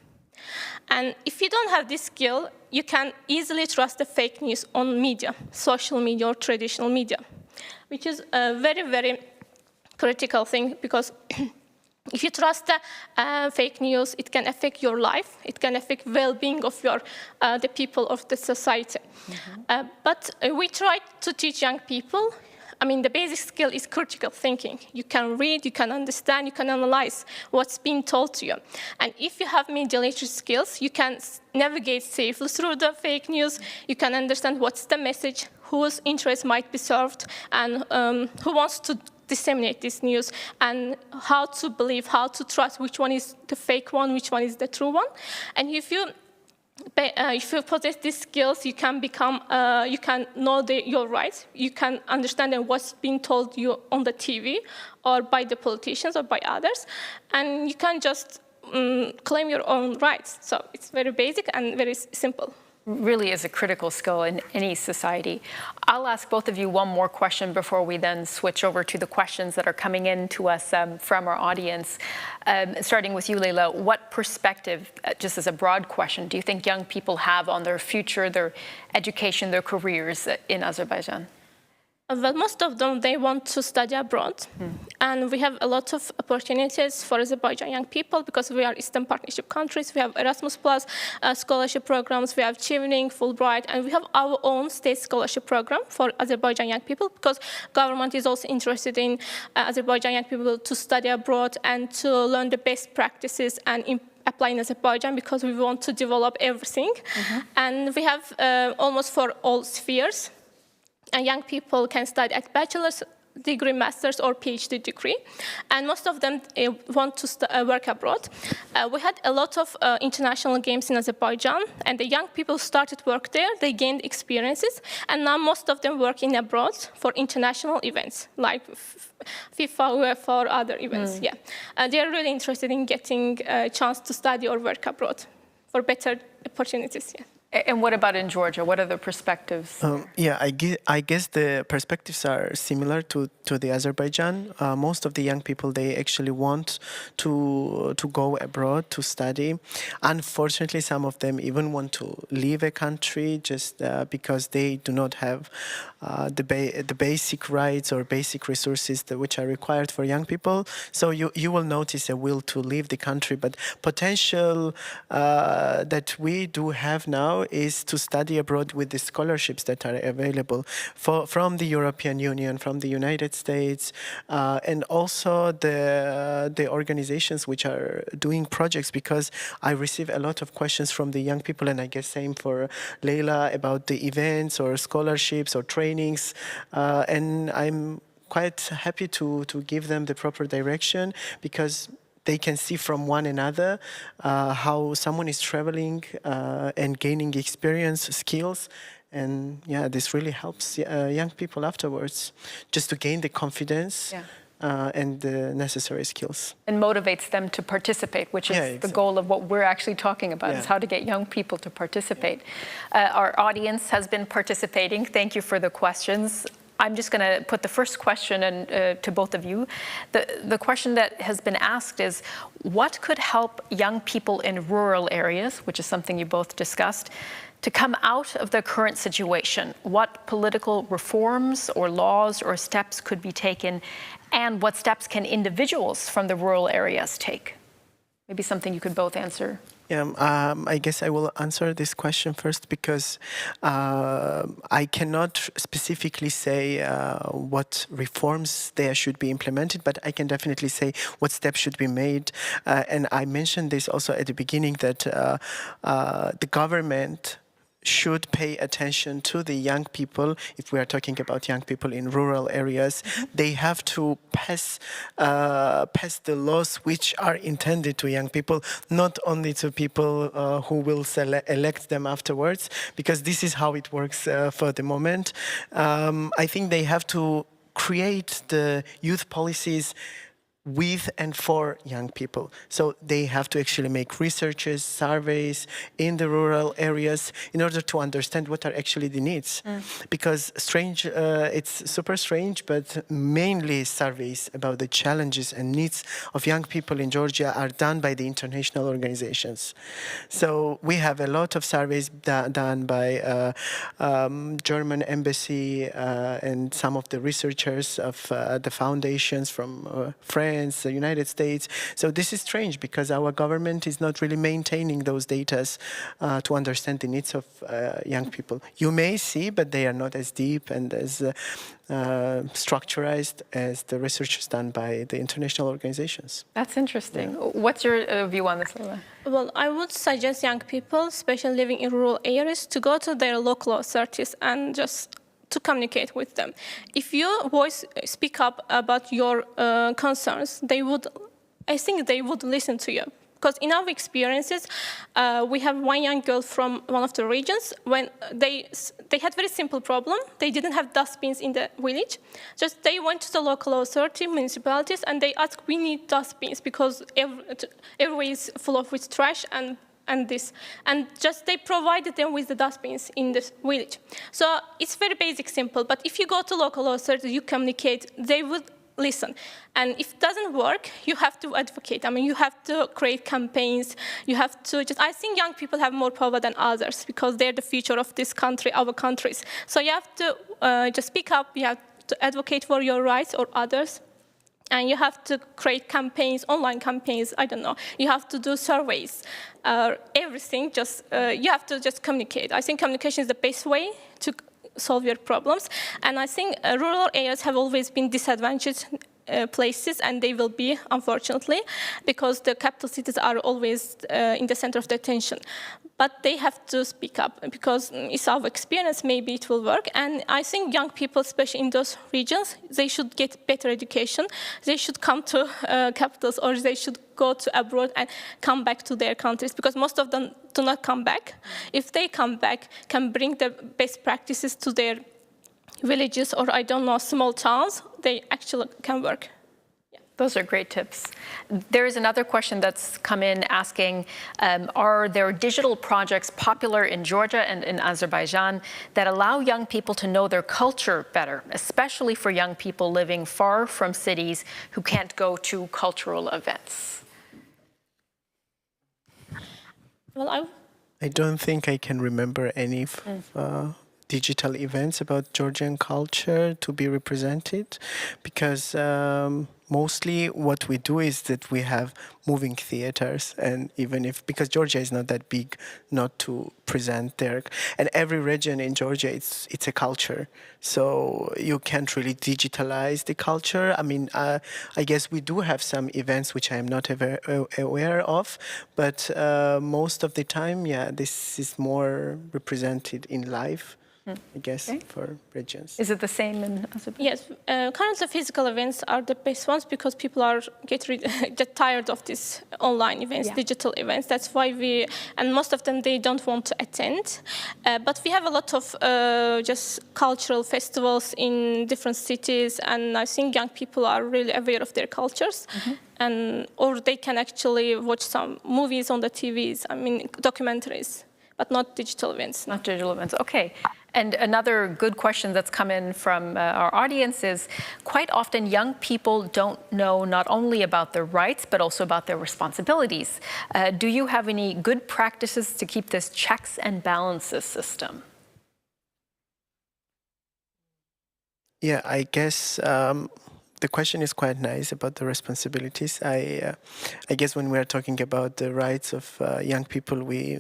And if you don't have this skill, you can easily trust the fake news on media, social media or traditional media, which is a very, very critical thing, because if you trust the fake news, it can affect your life. It can affect well-being of the people of the society. But we try to teach young people. I mean, the basic skill is critical thinking. You can read, you can understand, you can analyze what's being told to you. And if you have media literacy skills, you can navigate safely through the fake news. You can understand what's the message, whose interests might be served, and who wants to disseminate this news, and how to believe, how to trust which one is the fake one, which one is the true one. And if you possess these skills, you can become, you can know your rights. You can understand what's being told you on the TV or by the politicians or by others, and you can just claim your own rights. So it's very basic and very simple. Really is a critical skill in any society. I'll ask both of you one more question before we then switch over to the questions that are coming in to us from our audience. Starting with you, Leyla, what perspective, just as a broad question, do you think young people have on their future, their education, their careers in Azerbaijan? Well, most of them, they want to study abroad. And we have a lot of opportunities for Azerbaijan young people because we are Eastern Partnership countries. We have Erasmus Plus scholarship programs, we have Chevening, Fulbright, and we have our own state scholarship program for Azerbaijan young people, because government is also interested in Azerbaijan young people to study abroad and to learn the best practices and apply in Azerbaijan, because we want to develop everything. And we have almost for all spheres. And young people can study at bachelor's degree, master's, or PhD degree. And most of them want to work abroad. We had a lot of international games in Azerbaijan, and the young people started work there. They gained experiences, and now most of them work in abroad for international events, like FIFA, UEFA, or other events. They are really interested in getting a chance to study or work abroad for better opportunities. And what about in Georgia? What are the perspectives? I guess the perspectives are similar to the Azerbaijan. Most of the young people, they actually want to go abroad to study. Unfortunately, some of them even want to leave a country just because they do not have the basic rights or basic resources which are required for young people. So you will notice a will to leave the country, but potential that we do have now is to study abroad with the scholarships that are available from the European Union, from the United States, and also the organizations which are doing projects, because I receive a lot of questions from the young people, and I guess same for Leila, about the events or scholarships or trainings, and I'm quite happy to give them the proper direction, because they can see from one another how someone is traveling and gaining experience, skills. And yeah, this really helps young people afterwards, just to gain the confidence and the necessary skills. And motivates them to participate, which is exactly the goal of what we're actually talking about, is how to get young people to participate. Our audience has been participating. Thank you for the questions. I'm just going to put the first question to both of you. The question that has been asked is, what could help young people in rural areas, which is something you both discussed, to come out of the current situation? What political reforms or laws or steps could be taken, and what steps can individuals from the rural areas take? Maybe something you could both answer. Yeah, I guess I will answer this question first, because I cannot specifically say what reforms there should be implemented, but I can definitely say what steps should be made. And I mentioned this also at the beginning, that the government should pay attention to the young people. If we are talking about young people in rural areas, they have to pass the laws which are intended to young people, not only to people who will elect them afterwards, because this is how it works for the moment. I think they have to create the youth policies with and for young people. So they have to actually make researches, surveys in the rural areas in order to understand what are actually the needs. Because it's super strange, but mainly surveys about the challenges and needs of young people in Georgia are done by the international organizations. So we have a lot of surveys done by German embassy and some of the researchers of the foundations from France, the United States. So this is strange, because our government is not really maintaining those data to understand the needs of young people. You may see, but they are not as deep and as structured as the research done by the international organizations. That's interesting. What's your view on this, Leila? Well, I would suggest young people, especially living in rural areas, to go to their local authorities and just to communicate with them. If your voice speak up about your concerns, I think they would listen to you. Because in our experiences, we have one young girl from one of the regions. When they had very simple problem. They didn't have dustbins in the village. Just they went to the local authority, municipalities, and they asked, we need dustbins because everywhere is full of with trash and this. And just they provided them with the dustbins in this village. So it's very basic, simple. But if you go to local authority, you communicate, they would listen. And if it doesn't work, you have to advocate. I mean, you have to create campaigns. You have to I think young people have more power than others, because they're the future of this country, our countries. So you have to just speak up. You have to advocate for your rights or others. And you have to create campaigns, online campaigns, I don't know. You have to do surveys, everything. You have to just communicate. I think communication is the best way to solve your problems. And I think rural areas have always been disadvantaged places, and they will be, unfortunately, because the capital cities are always in the center of the attention. But they have to speak up, because it's our experience, maybe it will work. And I think young people, especially in those regions, they should get better education. They should come to capitals, or they should go to abroad and come back to their countries, because most of them do not come back. If they come back, can bring the best practices to their villages or, I don't know, small towns, they actually can work. Those are great tips. There is another question that's come in asking, are there digital projects popular in Georgia and in Azerbaijan that allow young people to know their culture better, especially for young people living far from cities who can't go to cultural events? Well, I don't think I can remember any digital events about Georgian culture to be represented, because mostly what we do is that we have moving theaters, and even if, because Georgia is not that big not to present there, and every region in Georgia, it's a culture, so you can't really digitalize the culture. I mean, I guess we do have some events which I am not aware of, but most of the time, yeah, this is more represented in live, I guess, for regions. Is it the same in Azerbaijan? Yes, currently physical events are the best ones because people are get tired of these online events, digital events. That's why and most of them, they don't want to attend. But we have a lot of just cultural festivals in different cities, and I think young people are really aware of their cultures. Or they can actually watch some movies on the TVs, I mean, documentaries, but not digital events. Not digital events, okay. And another good question that's come in from our audience is, quite often young people don't know not only about their rights, but also about their responsibilities. Do you have any good practices to keep this checks and balances system? Yeah, I guess the question is quite nice about the responsibilities. I guess when we are talking about the rights of young people, we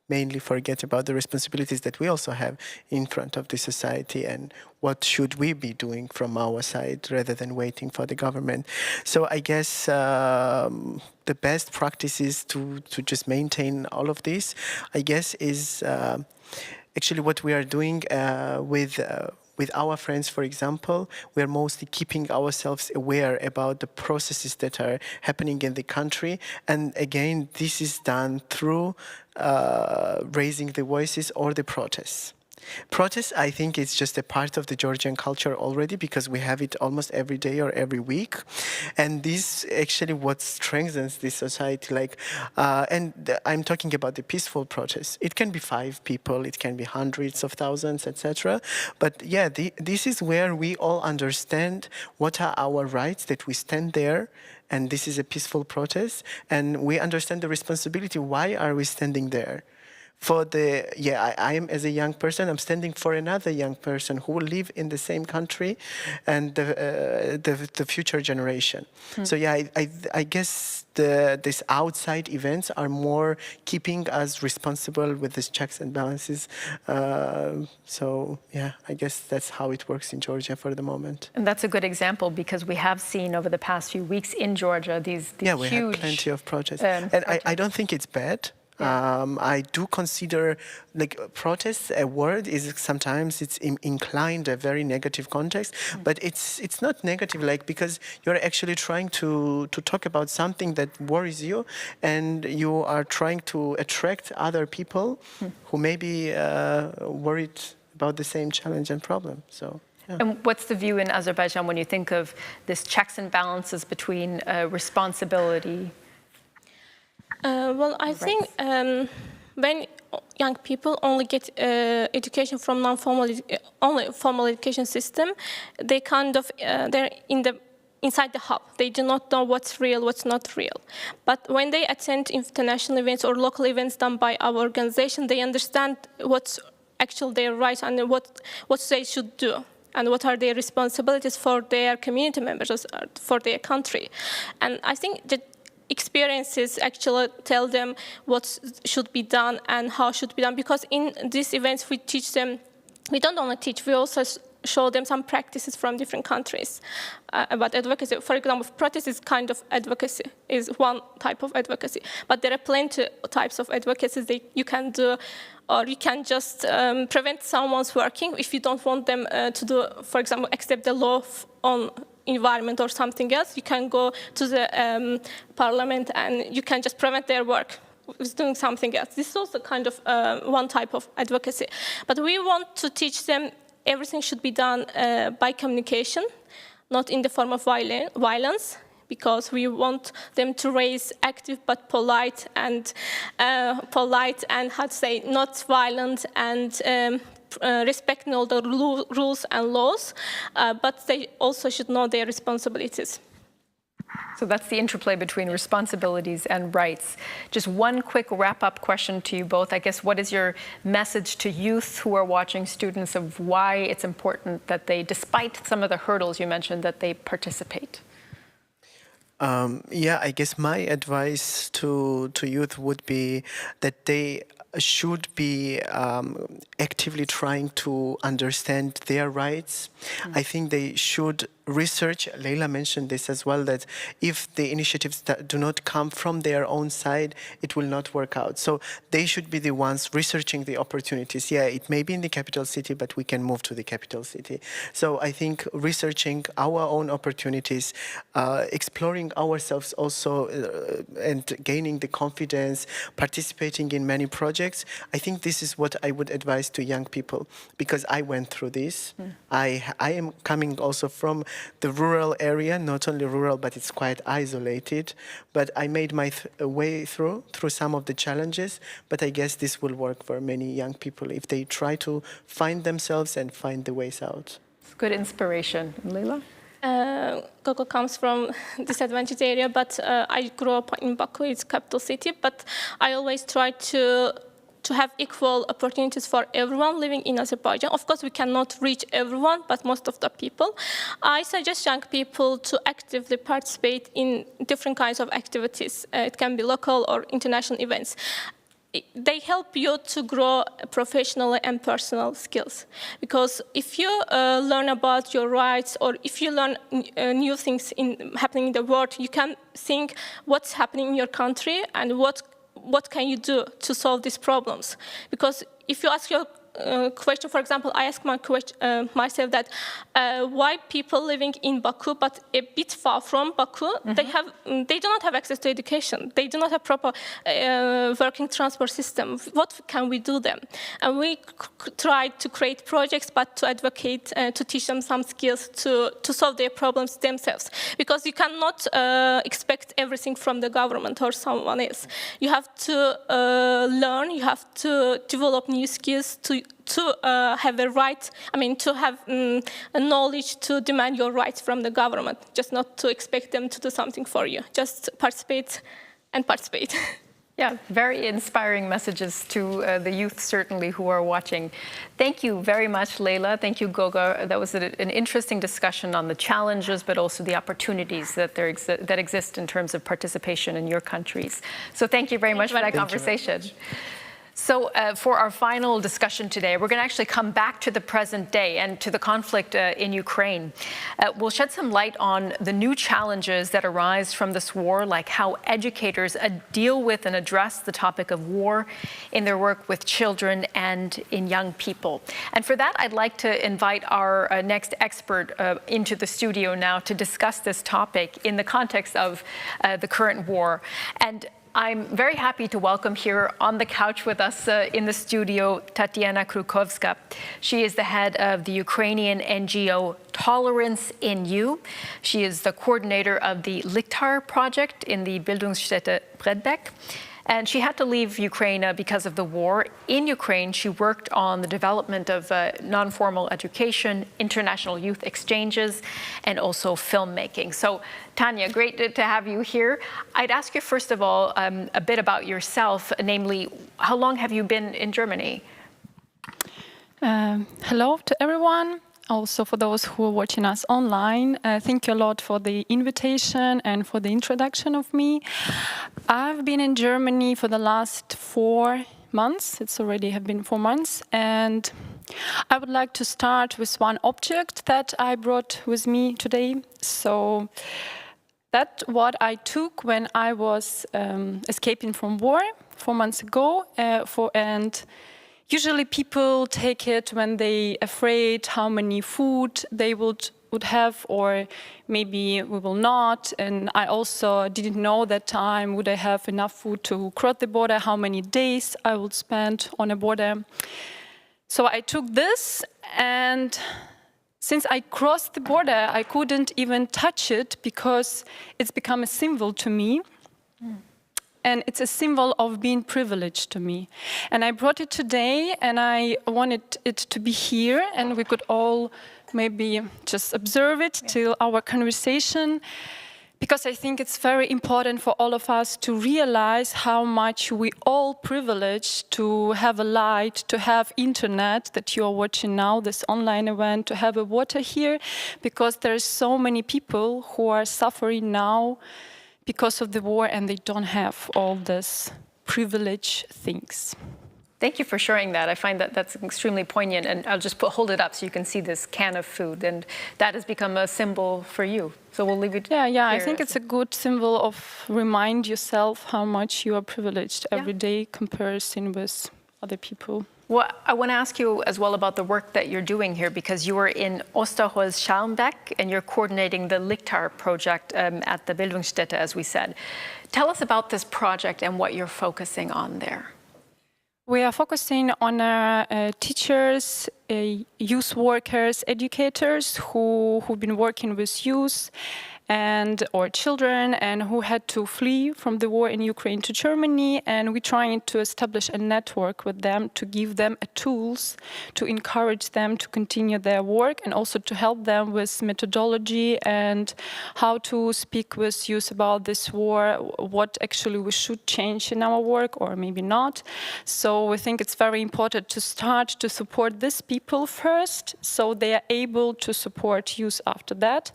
mainly forget about the responsibilities that we also have in front of the society, and what should we be doing from our side rather than waiting for the government. So I guess the best practices to just maintain all of this, I guess, is actually what we are doing with our friends, for example. We are mostly keeping ourselves aware about the processes that are happening in the country. And again, this is done through raising the voices or the protests. Protests, I think, is just a part of the Georgian culture already, because we have it almost every day or every week. And this actually what strengthens the society. And I'm talking about the peaceful protests. It can be 5 people, it can be hundreds of thousands, etc. But yeah, this is where we all understand what are our rights, that we stand there, and this is a peaceful protest, and we understand the responsibility. Why are we standing there? I am, as a young person, I'm standing for another young person who will live in the same country, and the future generation. So yeah, I guess these outside events are more keeping us responsible with these checks and balances. So yeah, I guess that's how it works in Georgia for the moment. And that's a good example, because we have seen over the past few weeks in Georgia these yeah, we huge... had plenty of protests. And I don't think it's bad. I do consider protests a word is sometimes it's inclined a very negative context, but it's not negative, because you're actually trying to talk about something that worries you, and you are trying to attract other people who may be worried about the same challenge and problem. So. Yeah. And what's the view in Azerbaijan when you think of this checks and balances between responsibility? Well, I think when young people only get education from non-formal, only formal education system, they they're inside the hub. They do not know what's real, what's not real. But when they attend international events or local events done by our organization, they understand what's actually their rights and what they should do, and what are their responsibilities for their community members, for their country. And I think that experiences actually tell them what should be done and how should be done, because in these events we teach them, we don't only teach, we also show them some practices from different countries about advocacy. For example, protest is kind of advocacy, is one type of advocacy, but there are plenty of types of advocacy that you can do, or you can just prevent someone's working if you don't want them to do, for example, accept the law on environment or something else. You can go to the parliament and you can just prevent their work with doing something else. This is also kind of one type of advocacy. But we want to teach them everything should be done by communication, not in the form of violence, because we want them to raise active but polite and how to say, not violent, and respecting all the rules and laws, but they also should know their responsibilities. So that's the interplay between responsibilities and rights. Just one quick wrap-up question to you both. I guess, what is your message to youth who are watching, students, of why it's important that they, despite some of the hurdles you mentioned, that they participate? Yeah, I guess my advice to youth would be that they should be actively trying to understand their rights. I think they should research. Leila mentioned this as well, that if the initiatives that do not come from their own side, it will not work out. So they should be the ones researching the opportunities. Yeah, it may be in the capital city, but we can move to the capital city. So I think researching our own opportunities, exploring ourselves also, and gaining the confidence, participating in many projects, I think this is what I would advise to young people, because I went through this. I am coming also from the rural area, not only rural, but it's quite isolated. But I made my way through some of the challenges. But I guess this will work for many young people if they try to find themselves and find the ways out. It's good inspiration. Leila? Gogo comes from disadvantaged area, but I grew up in Baku, it's capital city. But I always try to have equal opportunities for everyone living in Azerbaijan. Of course, we cannot reach everyone, but most of the people. I suggest young people to actively participate in different kinds of activities. It can be local or international events. They help you to grow professional and personal skills. Because if you learn about your rights, or if you learn new things happening in the world, you can think what's happening in your country and what can you do to solve these problems. Because if you ask your question, for example, I ask myself that why people living in Baku, but a bit far from Baku, they do not have access to education. They do not have proper working transport system. What can we do them? And we try to create projects, but to advocate, to teach them some skills to solve their problems themselves. Because you cannot expect everything from the government or someone else. You have to learn, you have to develop new skills to have a right, to have a knowledge to demand your rights from the government, just not to expect them to do something for you. Just participate and participate. Yeah, very inspiring messages to the youth, certainly, who are watching. Thank you very much, Leila. Thank you, Gogo. That was an interesting discussion on the challenges, but also the opportunities that that exist in terms of participation in your countries. So thank you very much for that conversation. So for our final discussion today, we're going to actually come back to the present day and to the conflict in Ukraine. We'll shed some light on the new challenges that arise from this war, like how educators deal with and address the topic of war in their work with children and in young people. And for that, I'd like to invite our next expert into the studio now to discuss this topic in the context of the current war. And I'm very happy to welcome here on the couch with us in the studio, Tatiana Krukovska. She is the head of the Ukrainian NGO Tolerance in You. She is the coordinator of the Likhtar project in the Bildungsstätte Bredbek. And she had to leave Ukraine because of the war. In Ukraine, she worked on the development of non-formal education, international youth exchanges, and also filmmaking. So, Tanya, great to have you here. I'd ask you, first of all, a bit about yourself, namely, how long have you been in Germany? Hello to everyone. Also, for those who are watching us online, thank you a lot for the invitation and for the introduction of me. I've been in Germany for the last 4 months. It's already have been 4 months. And I would like to start with one object that I brought with me today. So that's what I took when I was escaping from war 4 months ago. Usually people take it when they afraid how many food they would have, or maybe we will not. And I also didn't know that time, would I have enough food to cross the border, how many days I would spend on a border. So I took this, and since I crossed the border, I couldn't even touch it because it's become a symbol to me. And it's a symbol of being privileged to me. And I brought it today, and I wanted it to be here, and we could all maybe just observe it till our conversation, because I think it's very important for all of us to realize how much we all privileged to have a light, to have internet that you are watching now, this online event, to have a water here, because there's so many people who are suffering now because of the war and they don't have all these privileged things. Thank you for sharing that. I find that that's extremely poignant, and I'll just hold it up so you can see this can of food, and that has become a symbol for you. So we'll leave it Yeah, here. I think it's a good symbol of remind yourself how much you are privileged every day comparison with other people. Well, I want to ask you as well about the work that you're doing here, because you are in Osterholz-Schallenbeck and you're coordinating the Lichtar project at the Bildungsstätte, as we said. Tell us about this project and what you're focusing on there. We are focusing on teachers, youth workers, educators who've been working with youth or children and who had to flee from the war in Ukraine to Germany, and we're trying to establish a network with them to give them tools to encourage them to continue their work and also to help them with methodology and how to speak with youth about this war, what actually we should change in our work or maybe not. So we think it's very important to start to support these people first so they are able to support youth after that.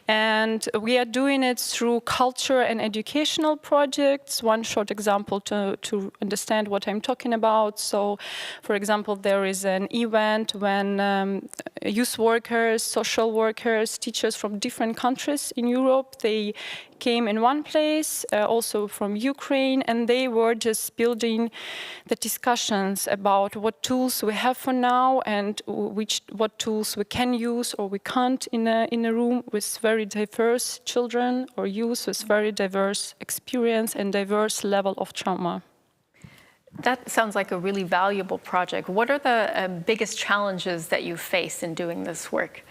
And we are doing it through culture and educational projects. One short example to understand what I'm talking about. So, for example, there is an event when youth workers, social workers, teachers from different countries in Europe, they came in one place, also from Ukraine, and they were just building the discussions about what tools we have for now and what tools we can use or we can't in a room with very diverse children or youth with very diverse experience and diverse level of trauma. That sounds like a really valuable project. What are the biggest challenges that you face in doing this work?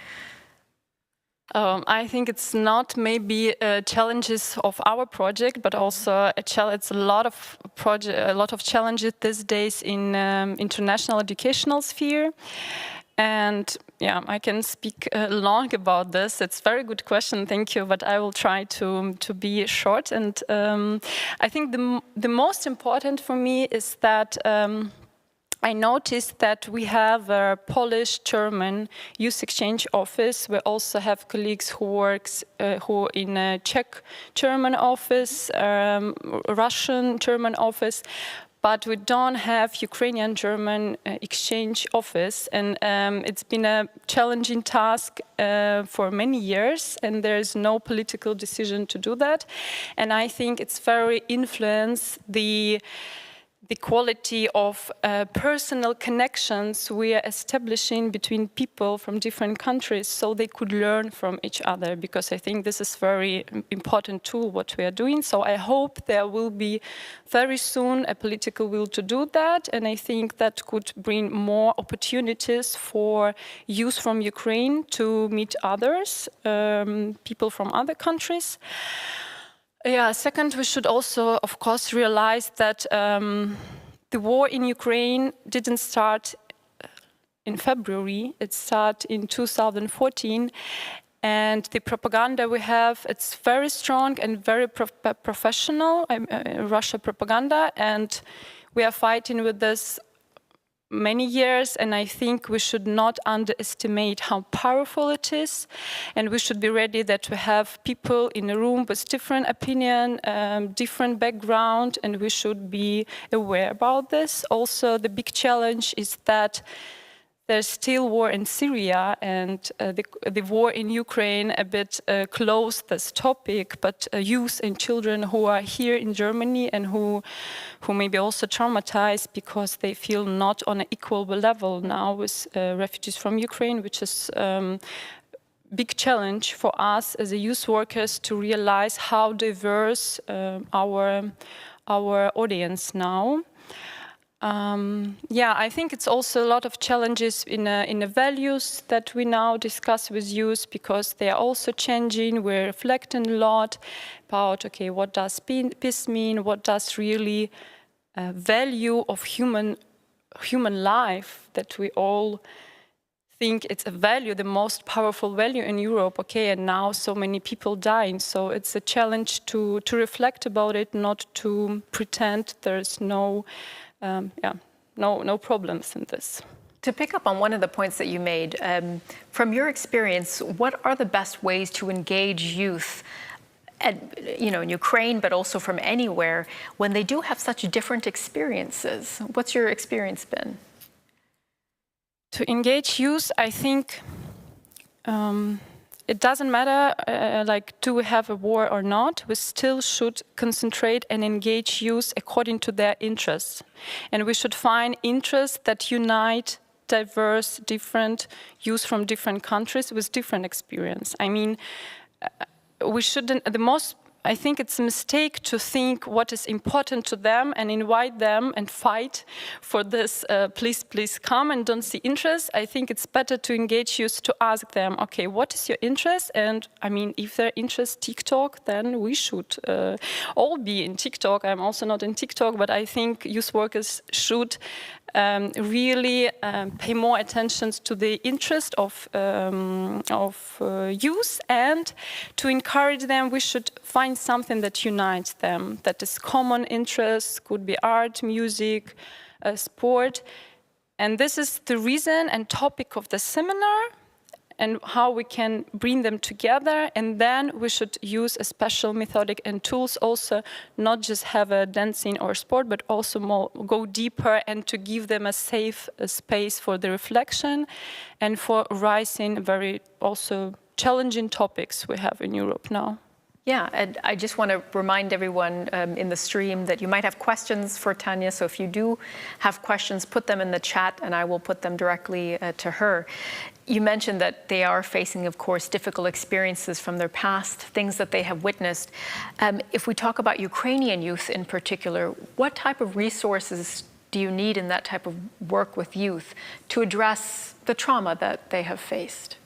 I think it's not maybe challenges of our project, but also it's a lot of challenges these days in international educational sphere. And yeah, I can speak long about this. It's a very good question, thank you. But I will try to be short. And I think the most important for me is that. I noticed that we have a Polish-German youth exchange office. We also have colleagues who works who in a Czech-German office, Russian-German office, but we don't have Ukrainian-German exchange office. And it's been a challenging task for many years, and there's no political decision to do that. And I think it's very influenced the quality of personal connections we are establishing between people from different countries so they could learn from each other, because I think this is very important tool what we are doing. So I hope there will be very soon a political will to do that, and I think that could bring more opportunities for youth from Ukraine to meet others, people from other countries. Yeah, second, we should also, of course, realize that the war in Ukraine didn't start in February, it started in 2014. And the propaganda we have, it's very strong and very professional, Russia propaganda. And we are fighting with this many years, and I think we should not underestimate how powerful it is, and we should be ready that we have people in a room with different opinion, different background, and we should be aware about this. Also, the big challenge is that there's still war in Syria, and the war in Ukraine a bit closed this topic, but youth and children who are here in Germany and who may be also traumatized because they feel not on an equal level now with refugees from Ukraine, which is big challenge for us as a youth workers to realize how diverse our audience now. Yeah, I think it's also a lot of challenges in the values that we now discuss with youth, because they are also changing. We're reflecting a lot about, okay, what does peace mean? What does really value of human life that we all think it's a value, the most powerful value in Europe, okay, and now so many people dying. So it's a challenge to reflect about it, not to pretend there's no problems in this. To pick up on one of the points that you made, from your experience, what are the best ways to engage youth in Ukraine, but also from anywhere, when they do have such different experiences? What's your experience been? To engage youth, I think it doesn't matter, do we have a war or not, we still should concentrate and engage youth according to their interests. And we should find interests that unite diverse, different youth from different countries with different experience. I mean, we shouldn't, I think it's a mistake to think what is important to them and invite them and fight for this, please come and don't see interest. I think it's better to engage youth, to ask them, okay, what is your interest? And I mean, if their interest TikTok, then we should all be in TikTok. I'm also not in TikTok, but I think youth workers should really pay more attention to the interest of youth, and to encourage them, we should find something that unites them, that is common interests, could be art, music, sport. And this is the reason and topic of the seminar, and how we can bring them together. And then we should use a special methodic and tools also, not just have a dancing or sport, but also more go deeper and to give them a safe space for the reflection and for rising very also challenging topics we have in Europe now. Yeah, and I just want to remind everyone in the stream that you might have questions for Tanya. So if you do have questions, put them in the chat and I will put them directly to her. You mentioned that they are facing, of course, difficult experiences from their past, things that they have witnessed. If we talk about Ukrainian youth in particular, what type of resources do you need in that type of work with youth to address the trauma that they have faced?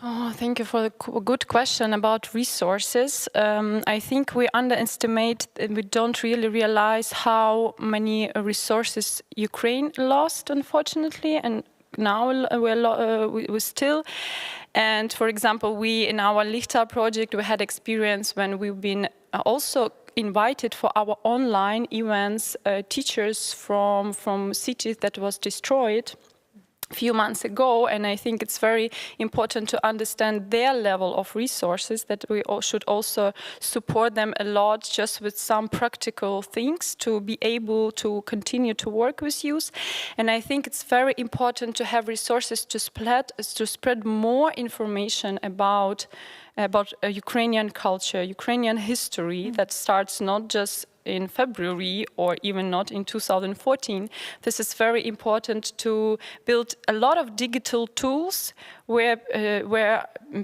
Oh, thank you for the good question about resources. I think we underestimate and we don't really realize how many resources Ukraine lost, unfortunately, and now we still. And for example, we in our Lichta project, we had experience when we've been also invited for our online events, teachers from cities that was destroyed a few months ago, and I think it's very important to understand their level of resources, that we should also support them a lot just with some practical things to be able to continue to work with youth. And I think it's very important to have resources to spread more information about Ukrainian culture, Ukrainian history that starts not just in February or even not in 2014. This is very important to build a lot of digital tools where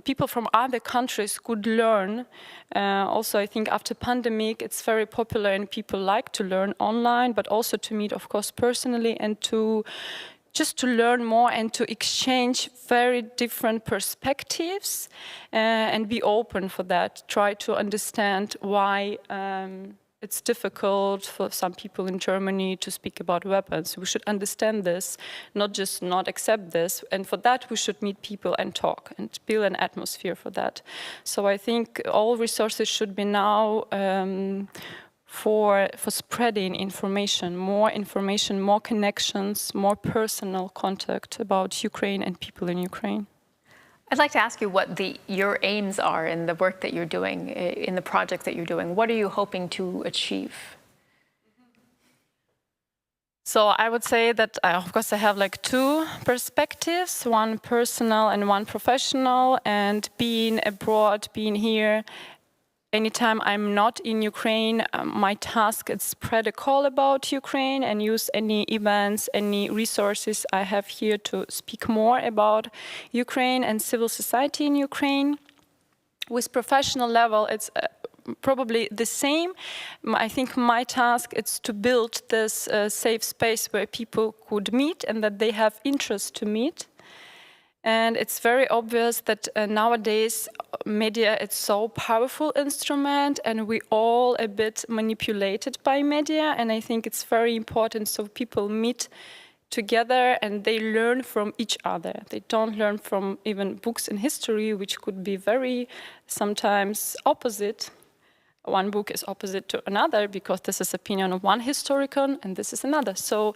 people from other countries could learn. Also, I think after pandemic, it's very popular and people like to learn online, but also to meet, of course, personally, and just to learn more and to exchange very different perspectives and be open for that. Try to understand why it's difficult for some people in Germany to speak about weapons. We should understand this, not just not accept this. And for that, we should meet people and talk and build an atmosphere for that. So I think all resources should be now for spreading information, more connections, more personal contact about Ukraine and people in Ukraine. I'd like to ask you what your aims are in the work that you're doing, in the project that you're doing. What are you hoping to achieve? So I would say that, of course, I have like two perspectives, one personal and one professional, and being abroad, being here, anytime I'm not in Ukraine, my task is spread a call about Ukraine and use any events, any resources I have here to speak more about Ukraine and civil society in Ukraine. With professional level, it's probably the same. I think my task is to build this safe space where people could meet and that they have interest to meet. And it's very obvious that nowadays media is so powerful instrument and we all a bit manipulated by media. And I think it's very important so people meet together and they learn from each other. They don't learn from even books in history, which could be very sometimes opposite. One book is opposite to another because this is opinion of one historian and this is another. So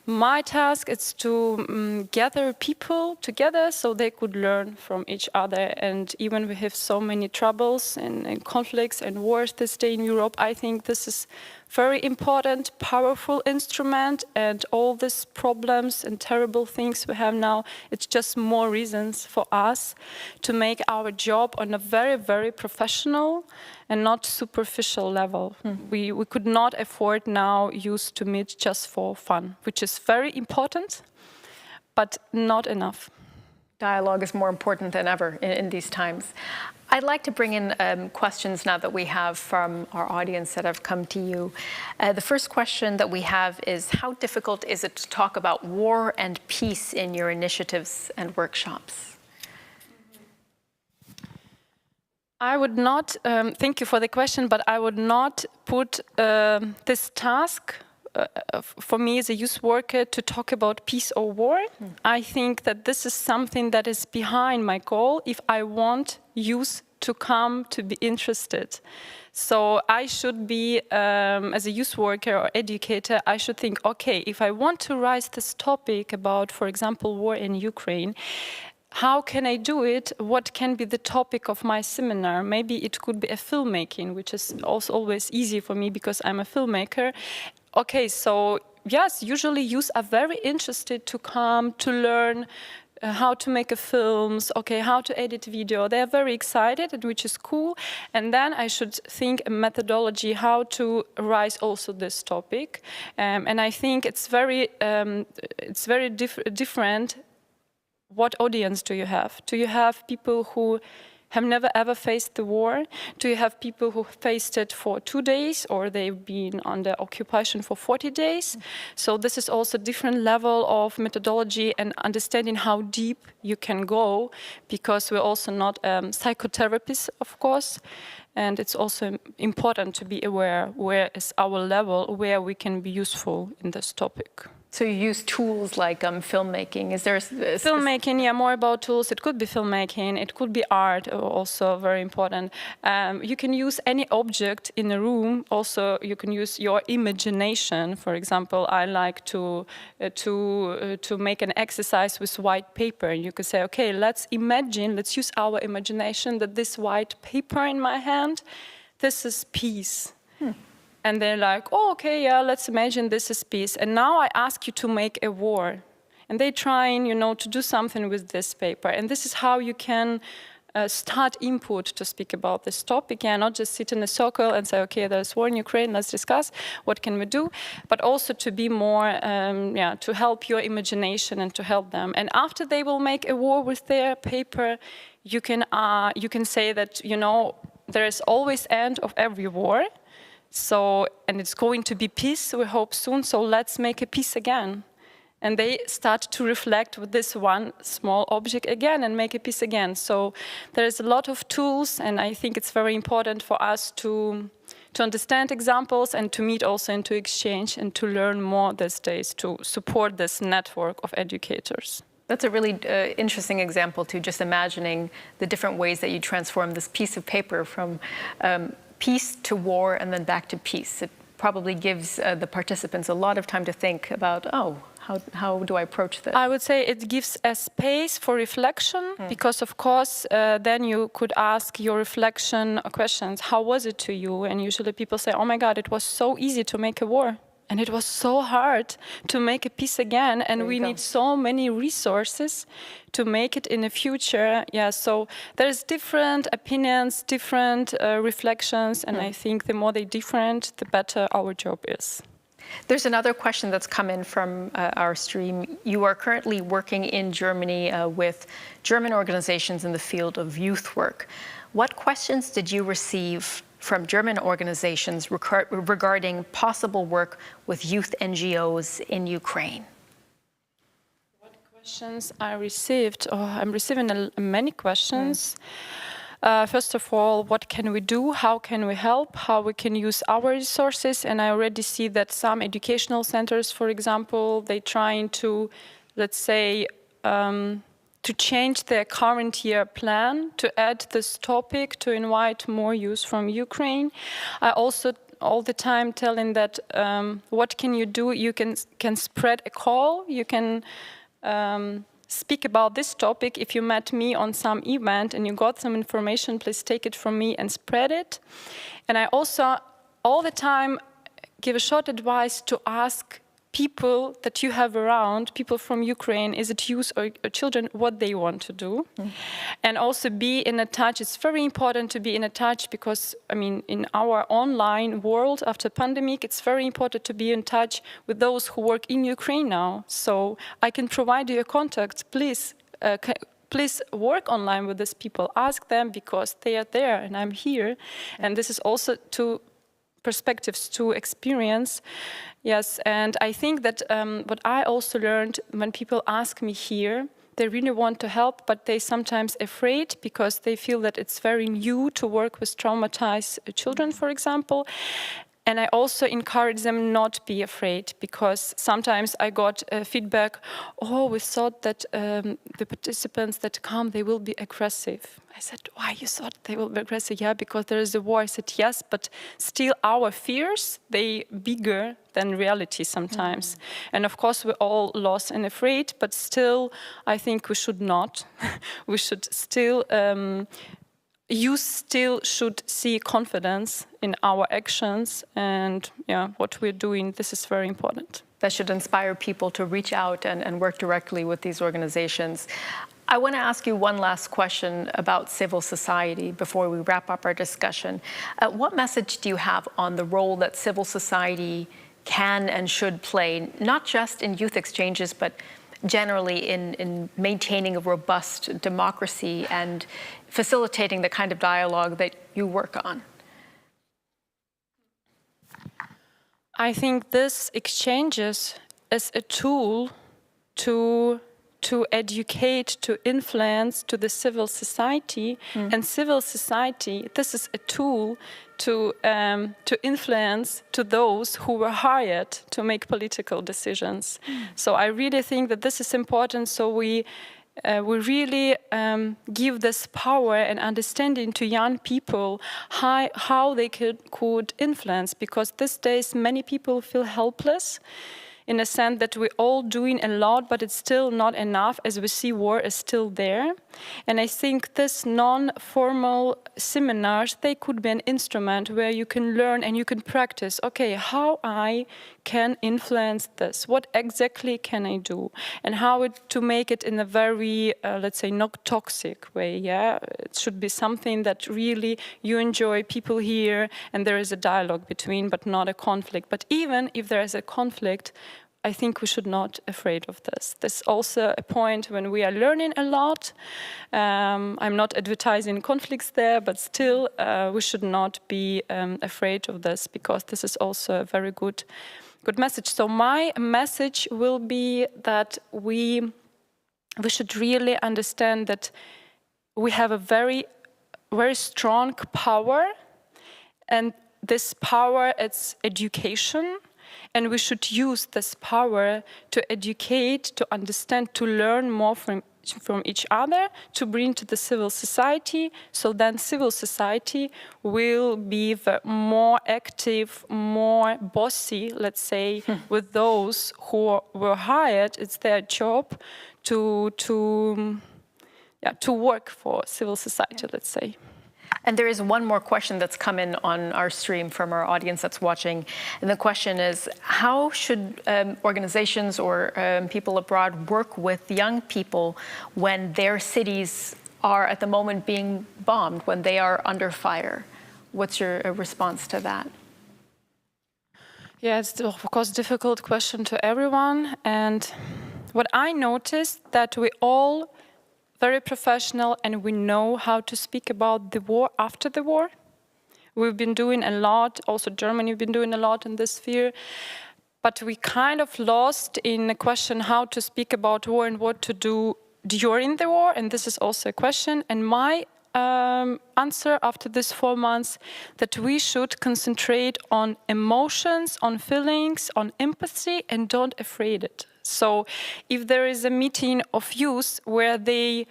my task is to gather people together so they could learn from each other. And even we have so many troubles and conflicts and wars this day in Europe, I think this is very important, powerful instrument, and all these problems and terrible things we have now, it's just more reasons for us to make our job on a very, very professional and not superficial level. We could not afford now used to meet just for fun, which is very important, but not enough. Dialogue is more important than ever in these times. I'd like to bring in questions now that we have from our audience that have come to you. The first question that we have is, how difficult is it to talk about war and peace in your initiatives and workshops? I would not, thank you for the question, but I would not put this task for me as a youth worker to talk about peace or war. I think that this is something that is behind my goal if I want youth to come to be interested. So I should be, as a youth worker or educator, I should think, okay, if I want to raise this topic about, for example, war in Ukraine, how can I do it? What can be the topic of my seminar? Maybe it could be a filmmaking, which is also always easy for me because I'm a filmmaker. Okay, so yes, usually youth are very interested to come to learn how to make a films, okay, how to edit video. They are very excited, which is cool. And then I should think a methodology how to raise also this topic. And I think it's very different. What audience do you have? Do you have people who have never ever faced the war? Do you have people who faced it for 2 days or they've been under occupation for 40 days? So this is also a different level of methodology and understanding how deep you can go, because we're also not psychotherapists, of course. And it's also important to be aware where is our level, where we can be useful in this topic. So you use tools like filmmaking. Is there filmmaking? Yeah, more about tools. It could be filmmaking. It could be art, also very important. You can use any object in a room. Also, you can use your imagination. For example, I like to make an exercise with white paper. And you could say, okay, let's use our imagination that this white paper in my hand, this is peace. And they're like, oh, okay, yeah, let's imagine this is peace. And now I ask you to make a war. And they're trying, to do something with this paper. And this is how you can start input to speak about this topic. Yeah, not just sit in a circle and say, okay, there's war in Ukraine, let's discuss, what can we do? But also to be more, to help your imagination and to help them. And after they will make a war with their paper, you can say that, there is always end of every war. So, and it's going to be peace, we hope soon, so let's make a peace again. And they start to reflect with this one small object again and make a peace again. So there's a lot of tools, and I think it's very important for us to understand examples and to meet also and to exchange and to learn more these days to support this network of educators. That's a really interesting example too, just imagining the different ways that you transform this piece of paper from peace to war and then back to peace. It probably gives the participants a lot of time to think about, how do I approach this? I would say it gives a space for reflection, because of course then you could ask your reflection questions. How was it to you? And usually people say, oh my God, it was so easy to make a war. And it was so hard to make a peace again, and we need so many resources to make it in the future. Yeah, so there's different opinions, different reflections, and I think the more they're different, the better our job is. There's another question that's come in from our stream. You are currently working in Germany with German organizations in the field of youth work. What questions did you receive from German organizations regarding possible work with youth NGOs in Ukraine? What questions I received? Oh, I'm receiving many questions. First of all, what can we do? How can we help? How we can use our resources? And I already see that some educational centers, for example, they're trying to, let's say, to change their current year plan, to add this topic, to invite more youth from Ukraine. I also all the time telling that what can you do? You can spread a call. You can speak about this topic. If you met me on some event and you got some information, please take it from me and spread it. And I also all the time give a short advice to ask people that you have around, people from Ukraine, is it youth or children, what they want to do. And also be in a touch. It's very important to be in a touch because, I mean, in our online world after pandemic, it's very important to be in touch with those who work in Ukraine now. So I can provide you a contact. Please, please work online with these people. Ask them because they are there and I'm here. And this is also to perspectives to experience. Yes, and I think that what I also learned when people ask me here, they really want to help, but they sometimes afraid because they feel that it's very new to work with traumatized children, for example. And I also encourage them not to be afraid because sometimes I got feedback, oh, we thought that the participants that come, they will be aggressive. I said, why you thought they will be aggressive? Yeah, because there is a war. I said, yes, but still our fears, they bigger than reality sometimes. And of course, we're all lost and afraid, but still, I think we should not. We should still, you still should see confidence in our actions and what we're doing. This is very important. That should inspire people to reach out and work directly with these organizations. I want to ask you one last question about civil society before we wrap up our discussion. What message do you have on the role that civil society can and should play, not just in youth exchanges, but generally in maintaining a robust democracy and facilitating the kind of dialogue that you work on? I think this exchanges is a tool to educate, to influence to the civil society. And civil society, this is a tool to influence to those who were hired to make political decisions. So I really think that this is important. So we really give this power and understanding to young people how they could influence, because these days many people feel helpless in a sense that we're all doing a lot, but it's still not enough, as we see war is still there. And I think this non-formal seminars, they could be an instrument where you can learn and you can practice, okay, how I can influence this, what exactly can I do, and how to make it in a very, let's say, not toxic way, yeah? It should be something that really you enjoy, people here, and there is a dialogue between, but not a conflict. But even if there is a conflict, I think we should not be afraid of this. This is also a point when we are learning a lot. I'm not advertising conflicts there, but still we should not be afraid of this, because this is also a very good message. So my message will be that we should really understand that we have a very, very strong power, and this power, it's education. And we should use this power to educate, to understand, to learn more from each other, to bring to the civil society. So then civil society will be more active, more bossy, let's say, with those who were hired. It's their job to work for civil society, let's say. And there is one more question that's come in on our stream from our audience that's watching. And the question is, how should organizations or people abroad work with young people when their cities are at the moment being bombed, when they are under fire? What's your response to that? Yeah, it's of course a difficult question to everyone. And what I noticed that we all very professional, and we know how to speak about the war after the war. We've been doing a lot, also Germany, we've been doing a lot in this sphere, but we kind of lost in the question how to speak about war and what to do during the war, and this is also a question. And my answer after this 4 months that we should concentrate on emotions, on feelings, on empathy, and don't afraid it. So if there is a meeting of youth where they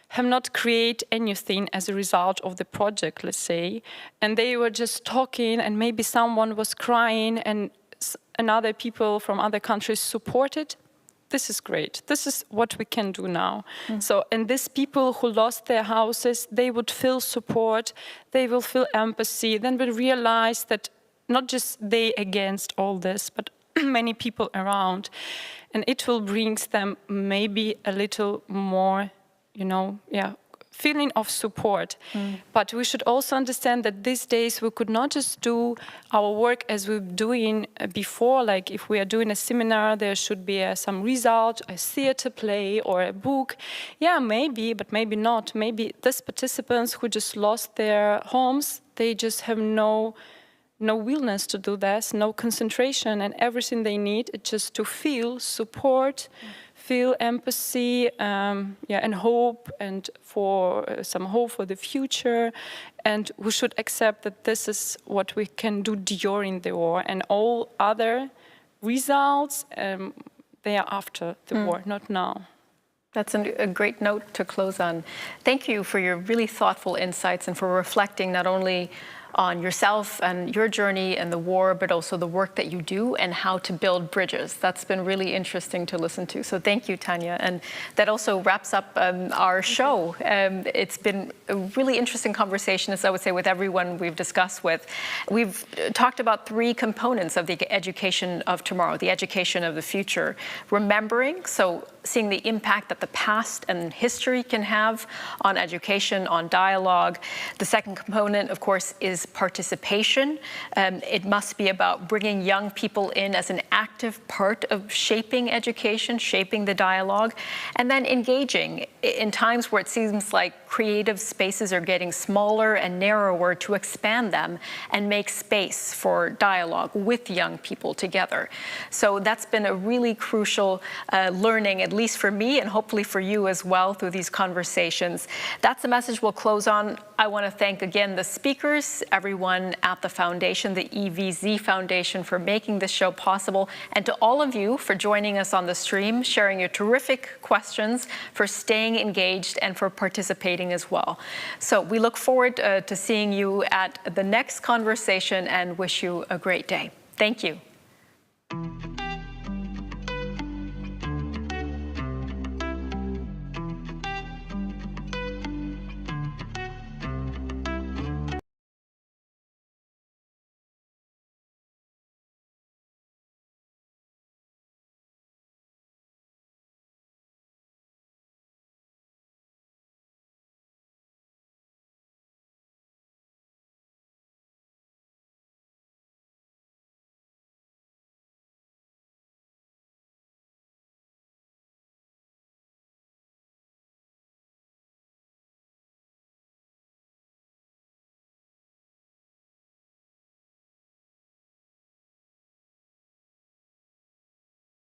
have not created anything as a result of the project, let's say, and they were just talking and maybe someone was crying and other people from other countries supported, this is great. This is what we can do now. So, and these people who lost their houses, they would feel support, they will feel empathy, then will realize that not just they against all this, but many people around. And it will bring them maybe a little more, feeling of support. But we should also understand that these days we could not just do our work as we were doing before, like if we are doing a seminar, there should be some result, a theater play or a book. Yeah, maybe, but maybe not. Maybe these participants who just lost their homes, they just have no willingness to do this, no concentration, and everything they need is just to feel support, feel empathy, and hope, and for some hope for the future. And we should accept that this is what we can do during the war, and all other results, they are after the war, not now. That's a great note to close on. Thank you for your really thoughtful insights and for reflecting not only on yourself and your journey and the war, but also the work that you do and how to build bridges. That's been really interesting to listen to. So thank you, Tanya. And that also wraps up our show. It's been a really interesting conversation, as I would say, with everyone we've discussed with. We've talked about 3 components of the education of tomorrow, the education of the future. Remembering, so seeing the impact that the past and history can have on education, on dialogue. The second component, of course, is participation. It must be about bringing young people in as an active part of shaping education, shaping the dialogue, and then engaging in times where it seems like creative spaces are getting smaller and narrower, to expand them and make space for dialogue with young people together. So that's been a really crucial learning, at least for me and hopefully for you as well, through these conversations. That's the message we'll close on. I want to thank again the speakers, everyone at the foundation, the EVZ Foundation, for making this show possible, and to all of you for joining us on the stream, sharing your terrific questions, for staying engaged, and for participating as well. So we look forward to seeing you at the next conversation and wish you a great day. Thank you.